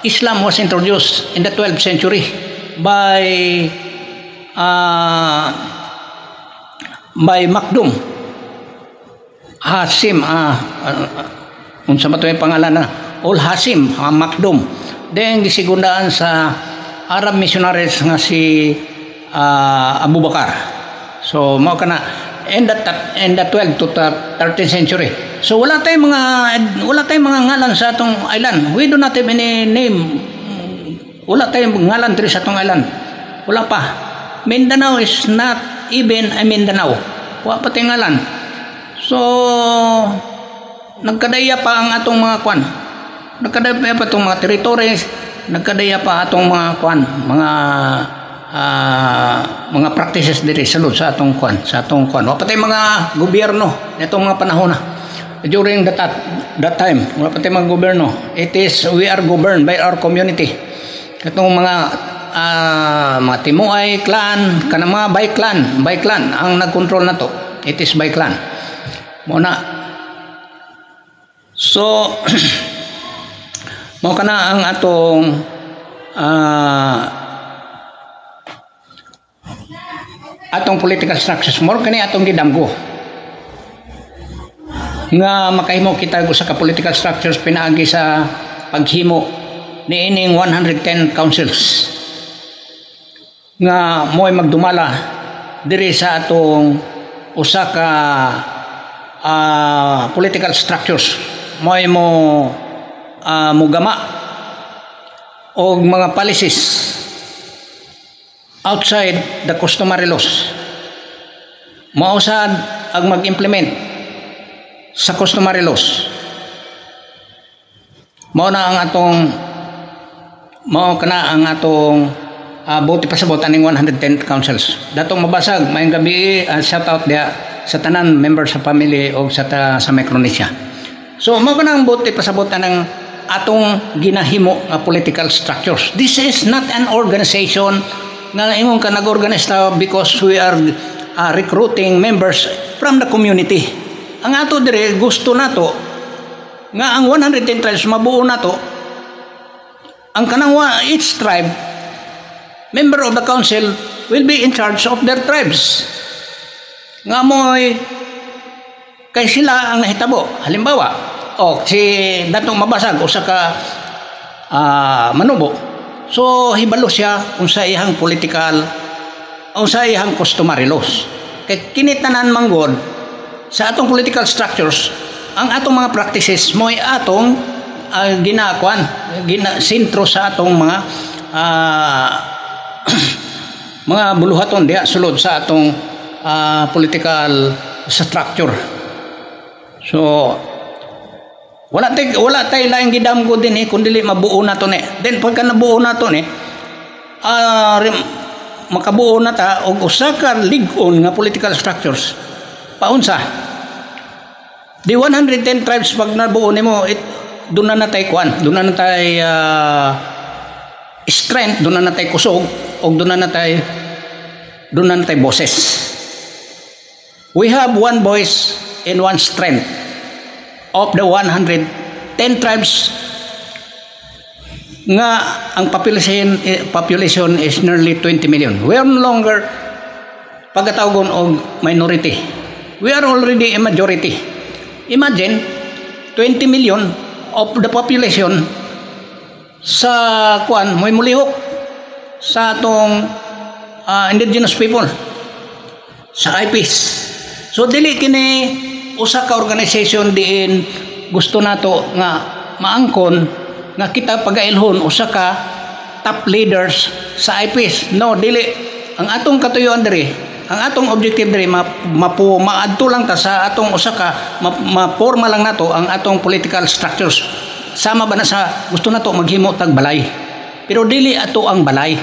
S3: Islam was introduced in the 12th century by Makdum Hasim, unsa man to yung pangalan na Ul Hasim Makdum. Then gisigundaan sa Arab missionaries nga si Abu Bakar. So mao kana in the 12th to 13th century. So wala tayong mga ngalan sa atong island. We do not have any name. Wala tayong ngalan diri sa atong island. Wala pa. Mindanao is not even a Mindanao. Wala pa tayong ngalan. So nagkadaya pa ang atong mga kwan. Nagkadaya pa atong mga territories, nagkadaya pa atong mga kwan, mga practices diri sulod sa atong kwan, Wa pa tayong mga gobyerno nitong mga panahon na. during that time, wala pati mga gobyerno. We are governed by our community. Katong mga Timuay clan, kanang mga by clan ang nagkontrol na to. It is by clan. Muna. So, mao kana ang atong political structures. More kani atong gidamgo nga makahimo kita sa ka political structures pinaagi sa paghimo ni ining 110 councils nga mo'y magdumala diri sa atong usa ka political structures. Mo'y mugama og mga policies outside the customary laws. Mausad ang mag-implement sa customary laws. Mao kana ang atong buti pasabot aning 110 councils. Datong mabasag mayong gabi, shout out dia sa tanan member sa family o sa Micronesia. So mao kana ang buti pasabot anang atong ginahimo nga political structures. This is not an organization nga ingon ka nag-organize ta because we are recruiting members from the community. Ang ato dire gusto nato nga ang 110 tribes mabuo nato. Ang kanang each tribe member of the council will be in charge of their tribes. Nga mo'y kay sila ang nahitabo. Halimbawa, si Datong Mabasag usa ka manubo. So hibalo siya kung sa ihang political o sa ihang customary laws. Kay kinitanan manggod sa atong political structures, ang atong mga practices mo'y atong sentro sa atong mga mga buluhaton diha sulod sa atong political structure. So wala tay laing gidamgo din kundi mabuo na to ni. Then pagka nabuo na to ni makabuo na ta og usa ka lig-on nga political structures. Paunsa? Di 110 tribes pag nabuo nimo, doon na natay kwan, doon na natay strength, doon na natay kusog, o doon na natay boses. We have one voice and one strength of the 110 tribes nga ang population is nearly 20 million. We are no longer pagkatawgon og minority. We are already a majority. Imagine 20 million of the population sa mo'y mulihok sa atong indigenous people sa IPs. So dili kini usa ka organization diin gusto nato nga maangkon nga kita pagailhon usa ka top leaders sa IPs. No, dili. Ang atong katuyoan diri, ang atong objective diri maadto lang ta sa atong usa ka maporma lang nato ang atong political structures. Sama ba na sa gusto nato maghimo tag balay. Pero dili ato ang balay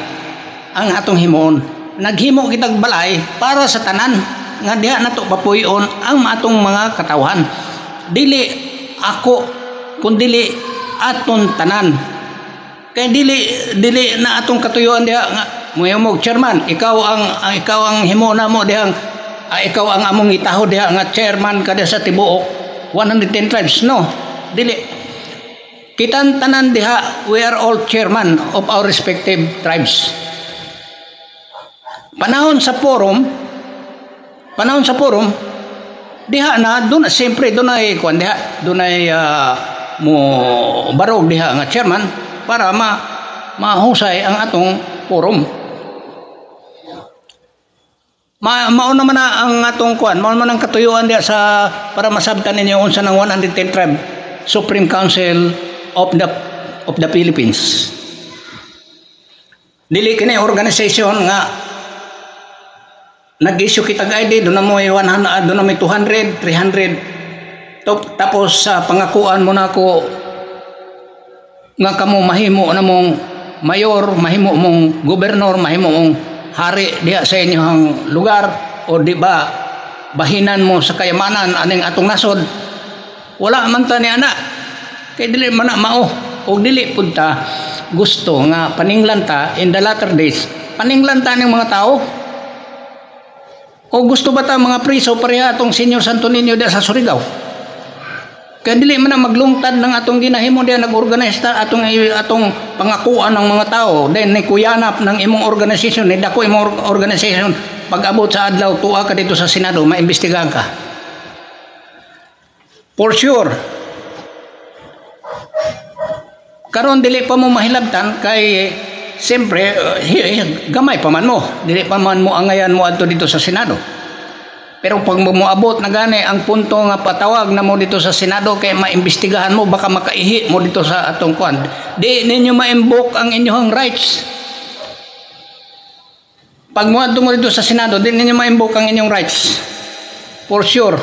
S3: ang atong himon. Naghimo kitag balay para sa tanan nga diha nato papuyon ang atong mga katawhan. Dili ako kundi aton tanan. Kay dili na atong katuyoan diha nga mo chairman, ikaw ang himo na mo dihang ikaw ang among itaho diha nga chairman kada sa tibuok 110 tribes. No, dili. Kitan tanan diha, we are all chairman of our respective tribes. Panahon sa forum diha na doon siyempre doon ay kuan diha, doon ay mo barog diha nga chairman para mahusay ang atong forum. Mao naman na ang atong kuan, mao man ang katuyuan diha sa para masabtan ninyo unsa ng 110 tribe Supreme Council of the Philippines. Dili kini organization nga nag-issue kita ID doon na mo 100, doon na may 200, 300. Tapos sa pangakuan mo na ko nga kamo mahimo na mong mayor, mahimo mong gobernador, mahimo mong hari diha sa inyong lugar o di ba bahinan mo sa kayamanan aning atong nasod. Wala man ta ni ana. Kay dili man na mao. O dili pud ta gusto nga paninglan ta in the latter days. Paninglan ta ning mga tao. O gusto ba ta mga priso pareha atong Senior Santo Niño diya sa Surigao? Kaya dili man na maglungtad ng atong ginahimo diya nag-organize ta atong pangakuan ng mga tao. Then ni kuyanap ng imong organization, ni dako imong organization, pag-abot sa adlaw tuwa ka dito sa Senado, maimbestigahan ka. For sure. Karon dili pa mo mahilabtan kay siyempre gamay pa man mo. Dili pa man mo angayan mo adto dito sa Senado. Pero pag moabot na gani ang punto nga patawag na mo dito sa Senado kay maimbestigahan mo, baka makaihi mo dito sa atong kwan. Di ninyo ma-invoke ang inyong rights. Pag mo dito sa Senado, di ninyo ma-invoke ang inyong rights. For sure.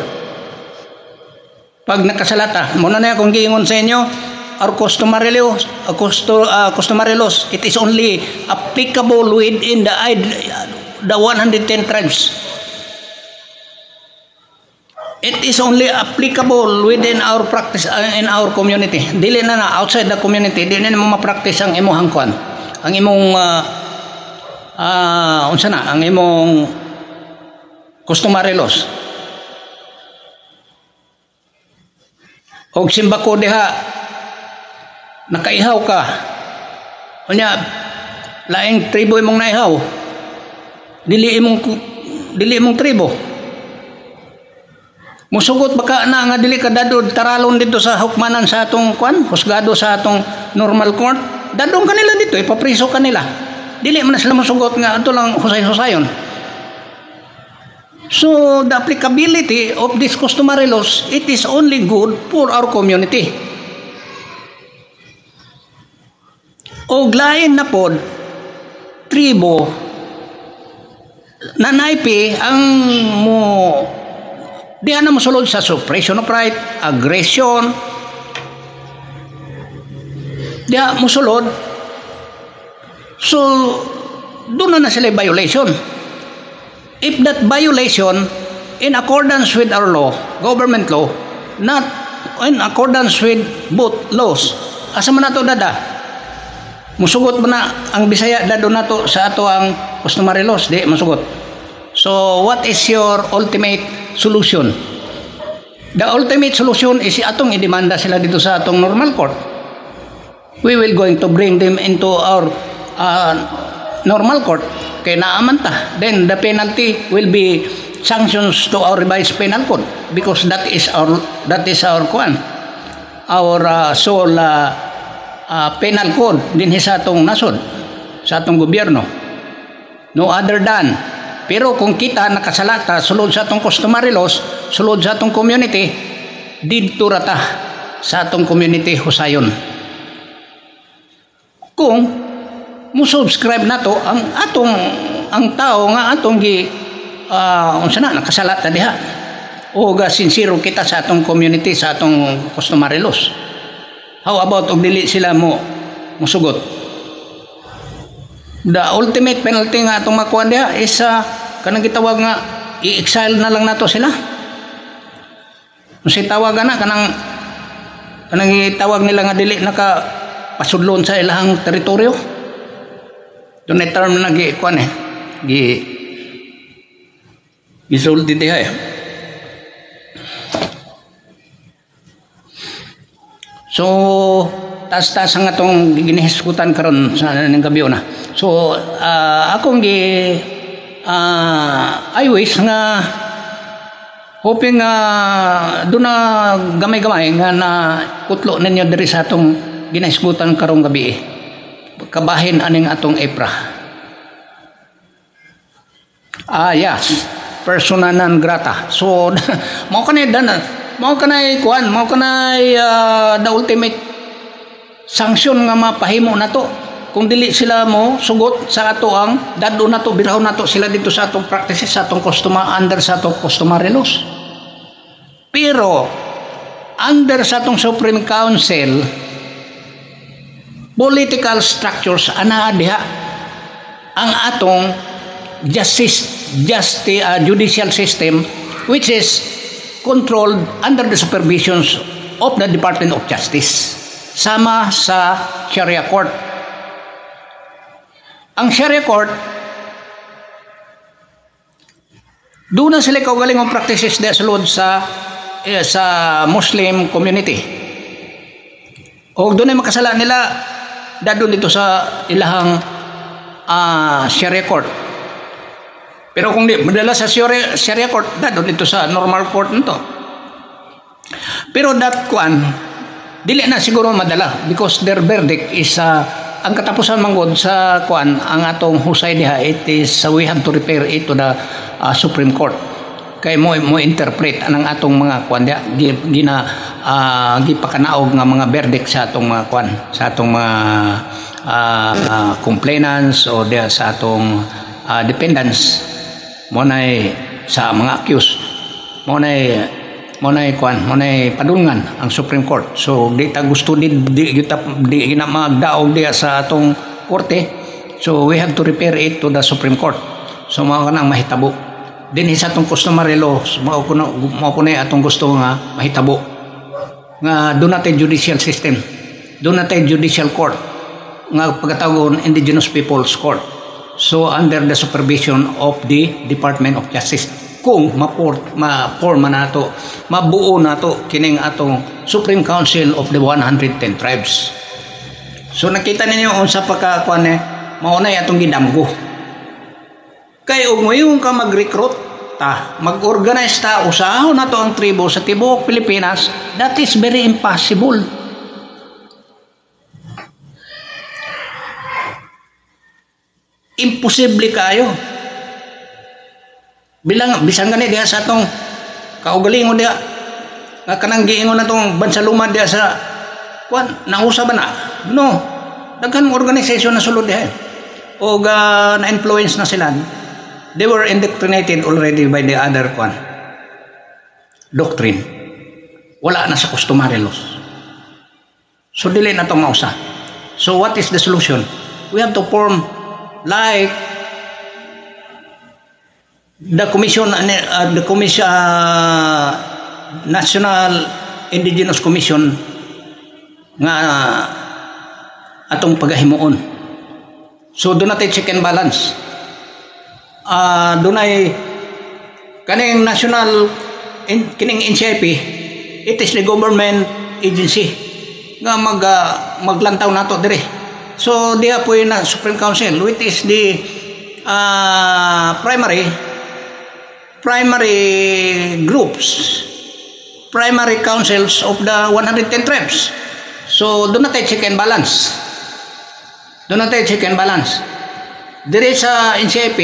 S3: Pag nakasalata, muna na akong giingon sa inyo, our customary laws, it is only applicable within the 110 tribes. It is only applicable within our practice in our community. Dili na outside the community, dili na mo ma-practice ang imong kwan, ang imong unsa na, ang imong customary laws. Og simbako diha nakaihaw ka. Unya laing tribo imong naihaw. Dili imong tribo. Musugot baka na nga dili ka dadod taralon dito sa hukmanan sa atong kwan, husgado sa atong normal court. Dadong kanila dito, ipapriso kanila. Dili man sila musugot nga ato lang husay-husayon. So the applicability of this customary laws, it is only good for our community. O lain na pod tribo nanaypi ang mo diyan na mosulod sa suppression of right, aggression, diyan mosulod. So doon na sila violation. If that violation in accordance with our law, government law, not in accordance with both laws, asa man nato dada? Musugot mo na ang Bisaya dado nato sa ato ang customary laws, di masugot. So what is your ultimate solution? The ultimate solution is atong idemanda sila dito sa atong normal court. We will going to bring them into our normal court kay naaman ta. Then the penalty will be sanctions to our revised penal code because that is our kwan, our sole penal code din sa atong nasod, sa atong gobyerno. No other than. Pero kung kita nakasalata sulod sa atong customary laws, sulod sa atong community, didto rata sa atong community husayon. Kung mo subscribe nato ang tao nga atong unsa na nakasalata diha o ga sincero kita sa atong community, sa atong customary laws. How about og dili sila mo musugot? The ultimate penalty nga atong makuha diha is kanang gitawag nga i-exile na lang nato sila. Unsay tawag na kanang gitawag nila nga dili naka pasudlon sa ilahang teritoryo. Doon na term na gikuan gisulti diha So taas-taas ang atong ginihiskutan karon sa ning gabi na. So akong I wish nga hoping doon na gamay-gamay nga na kutlo ninyo diri sa atong ginahiskutan karong gabi. Kabahin aning atong EPRA. Yes, persona non grata. So mao kanay the ultimate sanction nga mapahimo nato kung dili sila mo sugot sa ato ang dado nato, birahon nato sila dito sa atong practices, sa atong under sa atong customary laws. Pero under sa atong Supreme Council political structures ana diha ang atong judicial system which is controlled under the supervisions of the Department of Justice. Sama sa Sharia Court. Ang Sharia Court, doon na sila kaugaling ng practices na sulod sa Muslim community. O doon ay makasala nila dadon dito sa ilahang Sharia Court. Pero kung di madala sa Sharia Court, dadon dito sa normal court nito. Pero that kuan dili na siguro madala because their verdict is ang katapusan manggod sa kuan ang atong husay diha, it is we have to repair it to the Supreme Court. Kay mo interpret anang atong mga kuan diha gipakanaog nga mga verdict sa atong mga kuan, sa atong mga complainants o diha sa atong defendants mo nay sa mga accused mo nay padulngan ang Supreme Court. So di ta gusto di na magdaog diha sa atong korte, so we have to repair it to the Supreme Court. So mao kanang mahitabo din sa atong customary laws, mao kuno atong gusto nga mahitabo nga do natin judicial system, do natin judicial court nga pagkatawgon Indigenous Peoples Court. So under the supervision of the Department of Justice, kung ma-forma nato, mabuo nato kining atong Supreme Council of the 110 tribes. So nakita ninyo unsa pagkakuan mao na atong gidamgo. Kay ug ngayon ka mag-recruit ta, mag-organize ta usahon nato ang tribo sa tibuok Pilipinas, that is very impossible. Imposible kayo. Bisan gani diha sa atong kaugalingon diha nga kanang giingon natong bansalumad diha sa kuan nausa ba na? No. Daghan organization na sulod diha. O na-influence na sila. They were indoctrinated already by the other kuan doctrine. Wala na sa customary laws. So dili na to mausa. So what is the solution? We have to form like the commission, National Indigenous Commission nga atong pagahimuon. So doon natin check and balance. Doon ay kaning national kining NCIP, it is the government agency nga maglantaw nato dire. So diha po na Supreme Council, which is the primary groups, primary councils of the 110 tribes. So doon natin check and balance. Doon natin check and balance. Dire sa NCIP,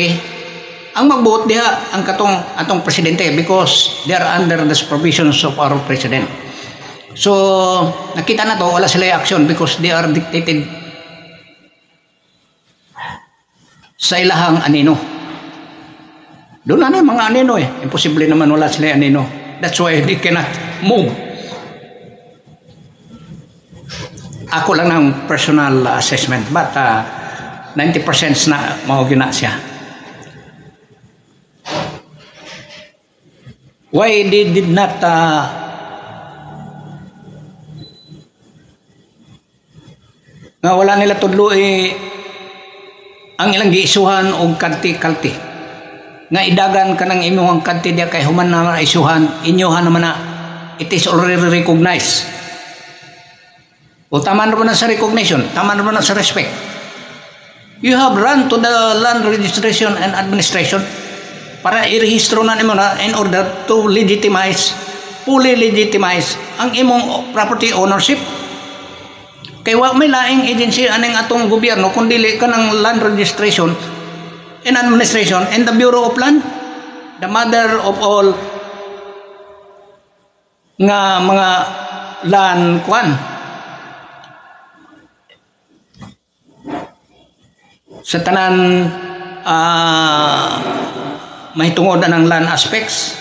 S3: ang magbuot diha ang atong presidente because they are under the supervision of our president. So nakita na to, wala sila action because they are dictated sa ilahang anino. Doon na mga anino imposible naman wala sila anino. That's why they cannot move. Ako lang ng personal assessment, but 90% na maugina siya. Why they did not nga wala nila tudlo ang ilang giisuhan og kalti nga idagan kanang imong kalti dia kay human na isuhan inyohan naman na it is already recognized. O tama na sa recognition, tama na sa respect. You have run to the land registration and administration para irehistro na nimo na in order to fully legitimize ang imong property ownership. Kay wa may laing agency aning atong gobyerno kun dili kanang land registration and administration and the Bureau of Land, the mother of all nga mga land sa tanan mahitungod ng land aspects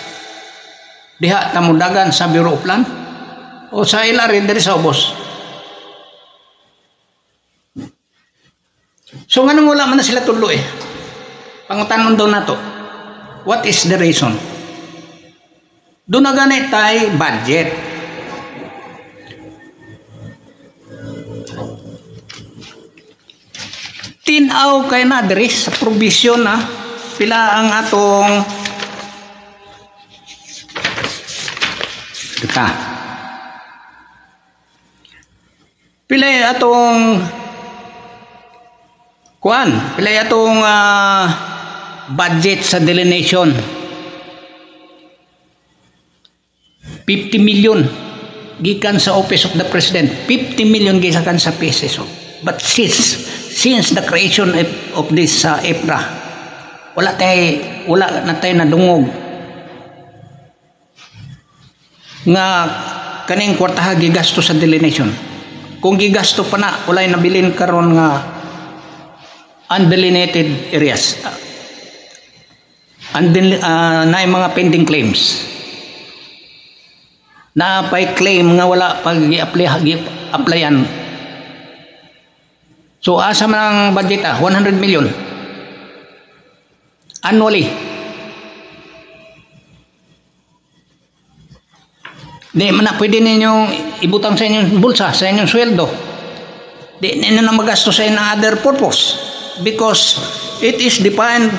S3: diha tamundagan sa Bureau of Land o sa ilarin diri sa ubos. So nga nang wala man na sila tulo Pangutanon daw nato, what is the reason? Doon na ganit tay budget. tinaw kay na diri sa provision na pila ang atong kita. Pila atong kuan, pila atong budget sa delineation. 50 million gikan sa Office of the President. 50 million gikan sa PSSO. But since the creation of this EPRA, wala na tayo nadungog nga kaning kwartaha gigasto sa delineation. Kung gigasto pa na, walay nabilin karon nga undelineated areas. Na mga pending claims. Na pay claim nga wala pag gi-applyan. So asa man ang budget 100 million annually. Di man na pwede ninyong ibutang sa inyong bulsa, sa inyong sweldo. Di ninyo na magasto sa inyong other purpose because it is defined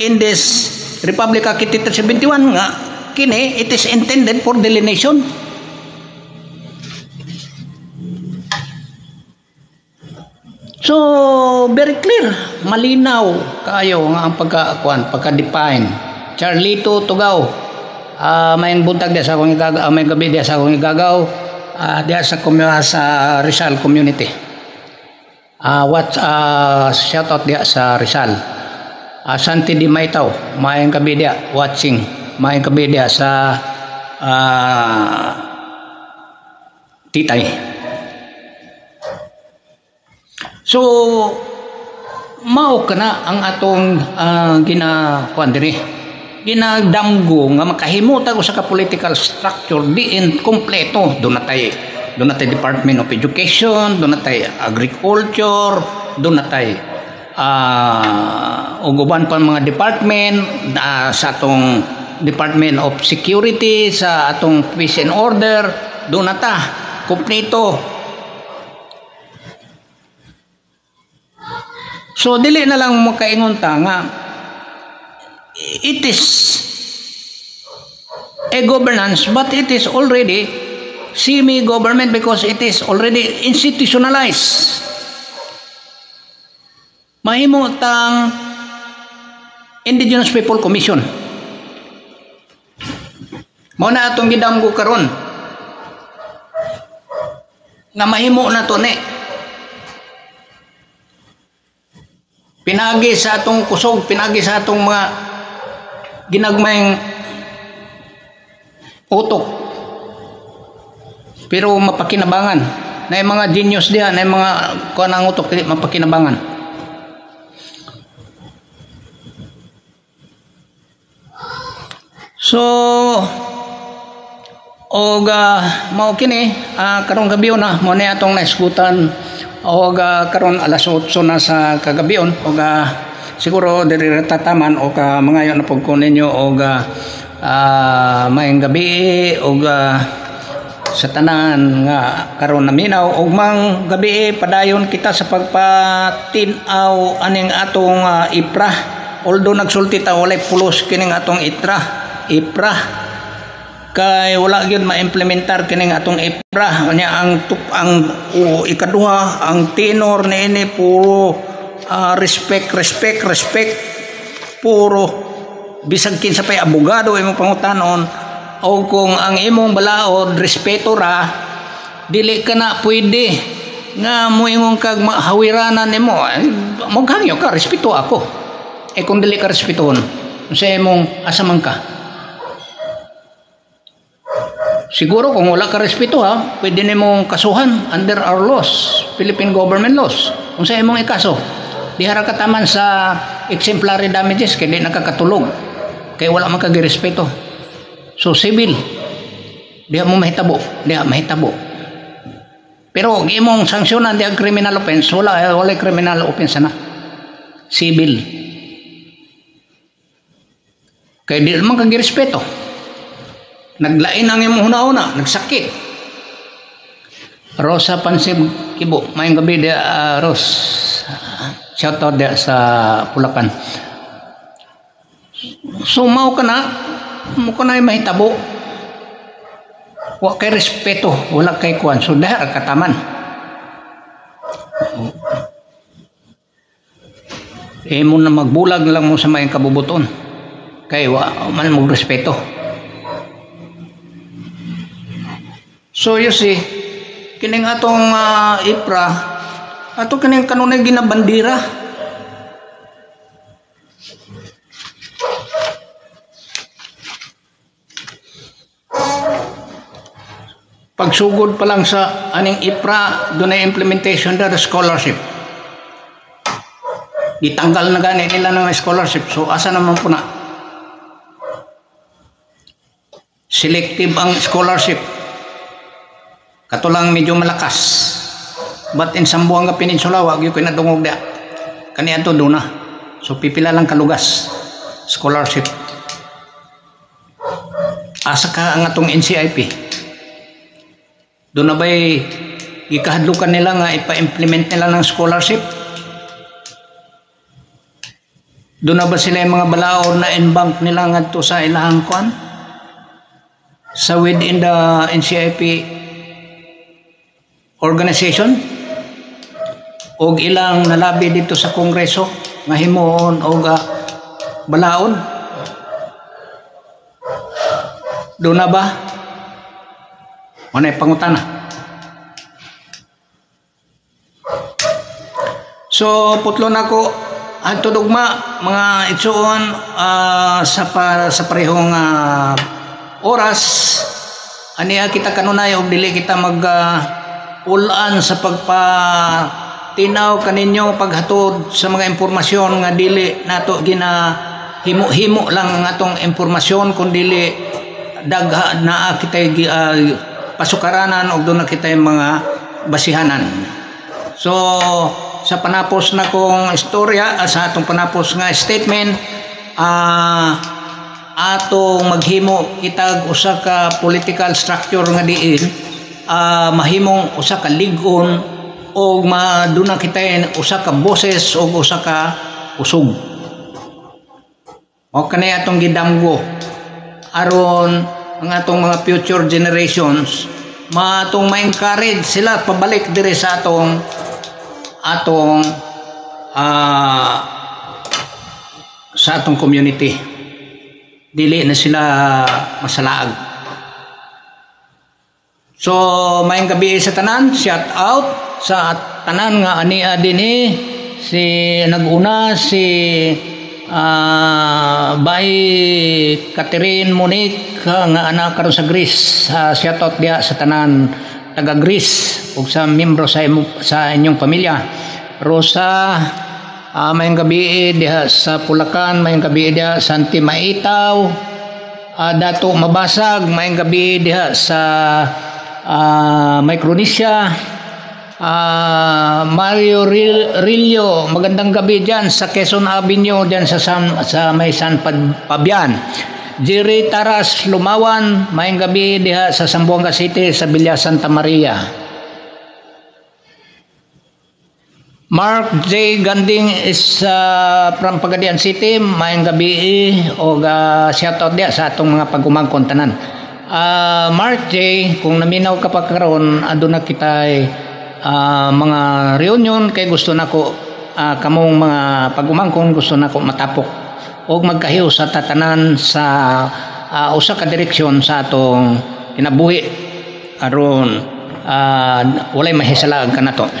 S3: in this Republic Act 71 nga kini it is intended for delineation. So very clear, malinaw kayo nga ang pagka-define. Charlito Tugaw, may buntag dia sa akong igagaw, may gabi dia sa akong igagaw, dia sa Rizal community. Shout out dia sa Rizal. Santi di Maitaw, may gabi dia watching, may gabi dia sa Titay. So mao kana ang atong ginakuan diri, ginadamgo nga makahimutag sa ka political structure diin kompleto. Doon na tay Department of Education, doon na tay Agriculture, doon na tay uguban pa mga department sa atong Department of Security, sa atong Peace and Order, doon na ta kompleto. So dili na lang makaingon ta nga it is a governance but it is already semi-government because it is already institutionalized. Mahimo tang Indigenous People Commission. Mao na atong gidamgo karon nga mahimo na to ni pinagi sa atong kusog, pinagi sa atong mga ginagmayng utok. Pero mapakinabangan. Na mga genius diha, na mga kuan ang utok dili mapakinabangan. So mao kini karong gabi na mo ni atong naisgutan karon alas 8 na sa kagabion siguro diri tataman mangayo na pud ko ninyo maayong gabi sa tanan nga karon naminaw mang gabi padayon kita sa pagpatinaw aning atong IPRA. Although nagsulti ta walay pulos kining atong IPRA kay wala gyud ma-implementar kining atong IPRA nya ang ikaduha ang tenor niini puro respect puro bisag kinsa pay abogado imong pangutanon o kung ang imong balaod respeto ra dili ka na pwede nga moingon kag hawiranan nimo maghangyo ka respeto ako kung dili ka respetohon sa imong asa man ka. Siguro kung wala ka respeto pwede nimong kasuhan under our laws, Philippine government laws. Kung sa imong ikaso, dihara ka taman sa exemplary damages kay di nakakatulog. Kay wala man ka girespeto. So civil, diha mo mahitabo. Pero imong sanksyonan di ang criminal offense, wala criminal offense na. Civil. Kay di man ka girespeto. Naglain ang imong huna-huna, nagsakit. Rosa Pansib Kibo, mayong gabi dia Ros. Shout out dia sa Bulacan. So mo ka na mahitabo. Wa kay respeto, wala kay kuan. So dahil kataman. Mo na magbulag lang mo sa may kabubuton. Kay wa man mo respeto. So you see, kining atong IPRA, ato kining kanunay ginabandira. Pagsugod pa lang sa aning IPRA, doon ay implementation na scholarship. Ditanggal na gani nila ng scholarship. So, asa naman po na? Selective ang scholarship. Katulang medyo malakas. But in Sambuanga Peninsula, wag yung kinadungog na. Kaniya to doon na. So, pipila lang kalugas. Scholarship. Asa ka ang atong NCIP? Doon na ba'y ikahadlukan nila nga ipa-implement nila ng scholarship? Doon na ba sila yung mga balaod na in-bank nila nga to sa ilahang kuan? Sa within the NCIP organization? O ilang nalabi dito sa Kongreso nga himuon o balaod? Doon na ba? Manay pangutana. So putlo na ko adto dugma mga itsuon sa parehong oras aniya kita kanunay og dili kita mag pulan sa pagpatinaw kaninyo paghatod sa mga impormasyon nga dili nato gina himo-himo lang ang atong impormasyon kun dili dagha naa kita pasukaranan og doon na kita yung mga basihanan. So sa panapos na kong istorya sa atong panapos nga statement atong maghimo kitag usa ka political structure nga diin mahimong usa ka ligon og maduna kita usa ka boses og usa ka usog. O kanay atong gidamgo aron ang atong mga future generations matong ma-encourage sila pabalik dire sa atong sa atong community. Dili na sila masalaag. So maayong gabi sa tanan, shout out sa tanan nga ania dinhi si naguna si by Catherine Monique nga anak karon sa Greece. Shout out dia sa tanan taga Greece ug sa miyembro sa inyong pamilya. Rosa mayong gabi diha sa Bulacan, mayong gabi diha sa Antimaitaw, Dato Mabasag, mayong gabi diha sa Micronesia. Mario Rillo, magandang gabi dyan sa Quezon Avenue dyan sa may San Fabian. Jerry Taras Lumawan, mayong gabi diha sa Zamboanga City sa Villa Santa Maria. Mark J. Ganding is from Pagadian City, mayong gabi o shoutout diha sa atong mga pagumangkon tanan. Mark J, kung naminaw ka pa karon aduna kita mga reunion kay gusto nako kamong mga pagumangkon gusto nako matapok og magkahiyo sa tatanan sa usa ka direksyon sa atong kinabuhi aron walay mahisalag kanato.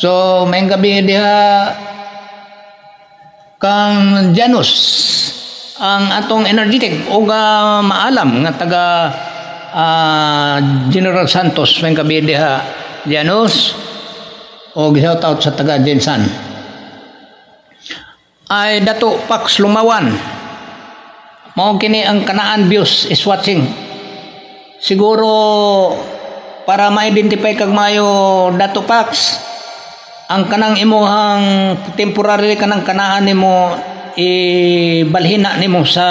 S3: So mayong gabi diha kang Janus ang atong energetic og maalam nga taga General Santos mayong gabi diha Janus o shout out sa taga Jensan. Ay Dato Pax Lumawan, mao kini ang Kanaan Views is watching. Siguro para ma-identify kag mayo Dato Pax ang kanang imuhang temporary kanang kanaan nimo ibalhina nimo sa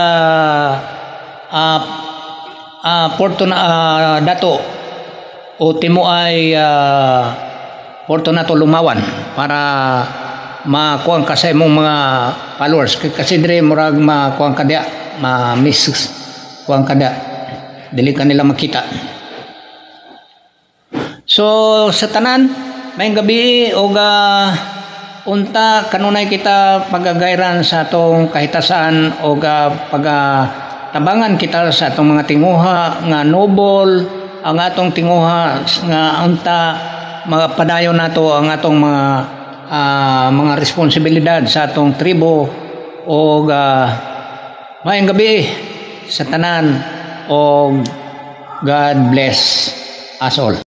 S3: Porto na Dato o timo ay Fortunato Lumawan para makuha ka sa imong mga followers kasi dire murag makuha ka dia ma-miss kuha ka dia dili ka nila makita. So sa tanan may gabi o unta kanunay kita pagagayran sa atong kahitasan o tabangan kita sa atong mga tinguha nga noble ang atong tinguha nga unta mga padayon nato ang atong mga responsibilidad sa atong tribo o maayong gabi sa tanan o God bless us all.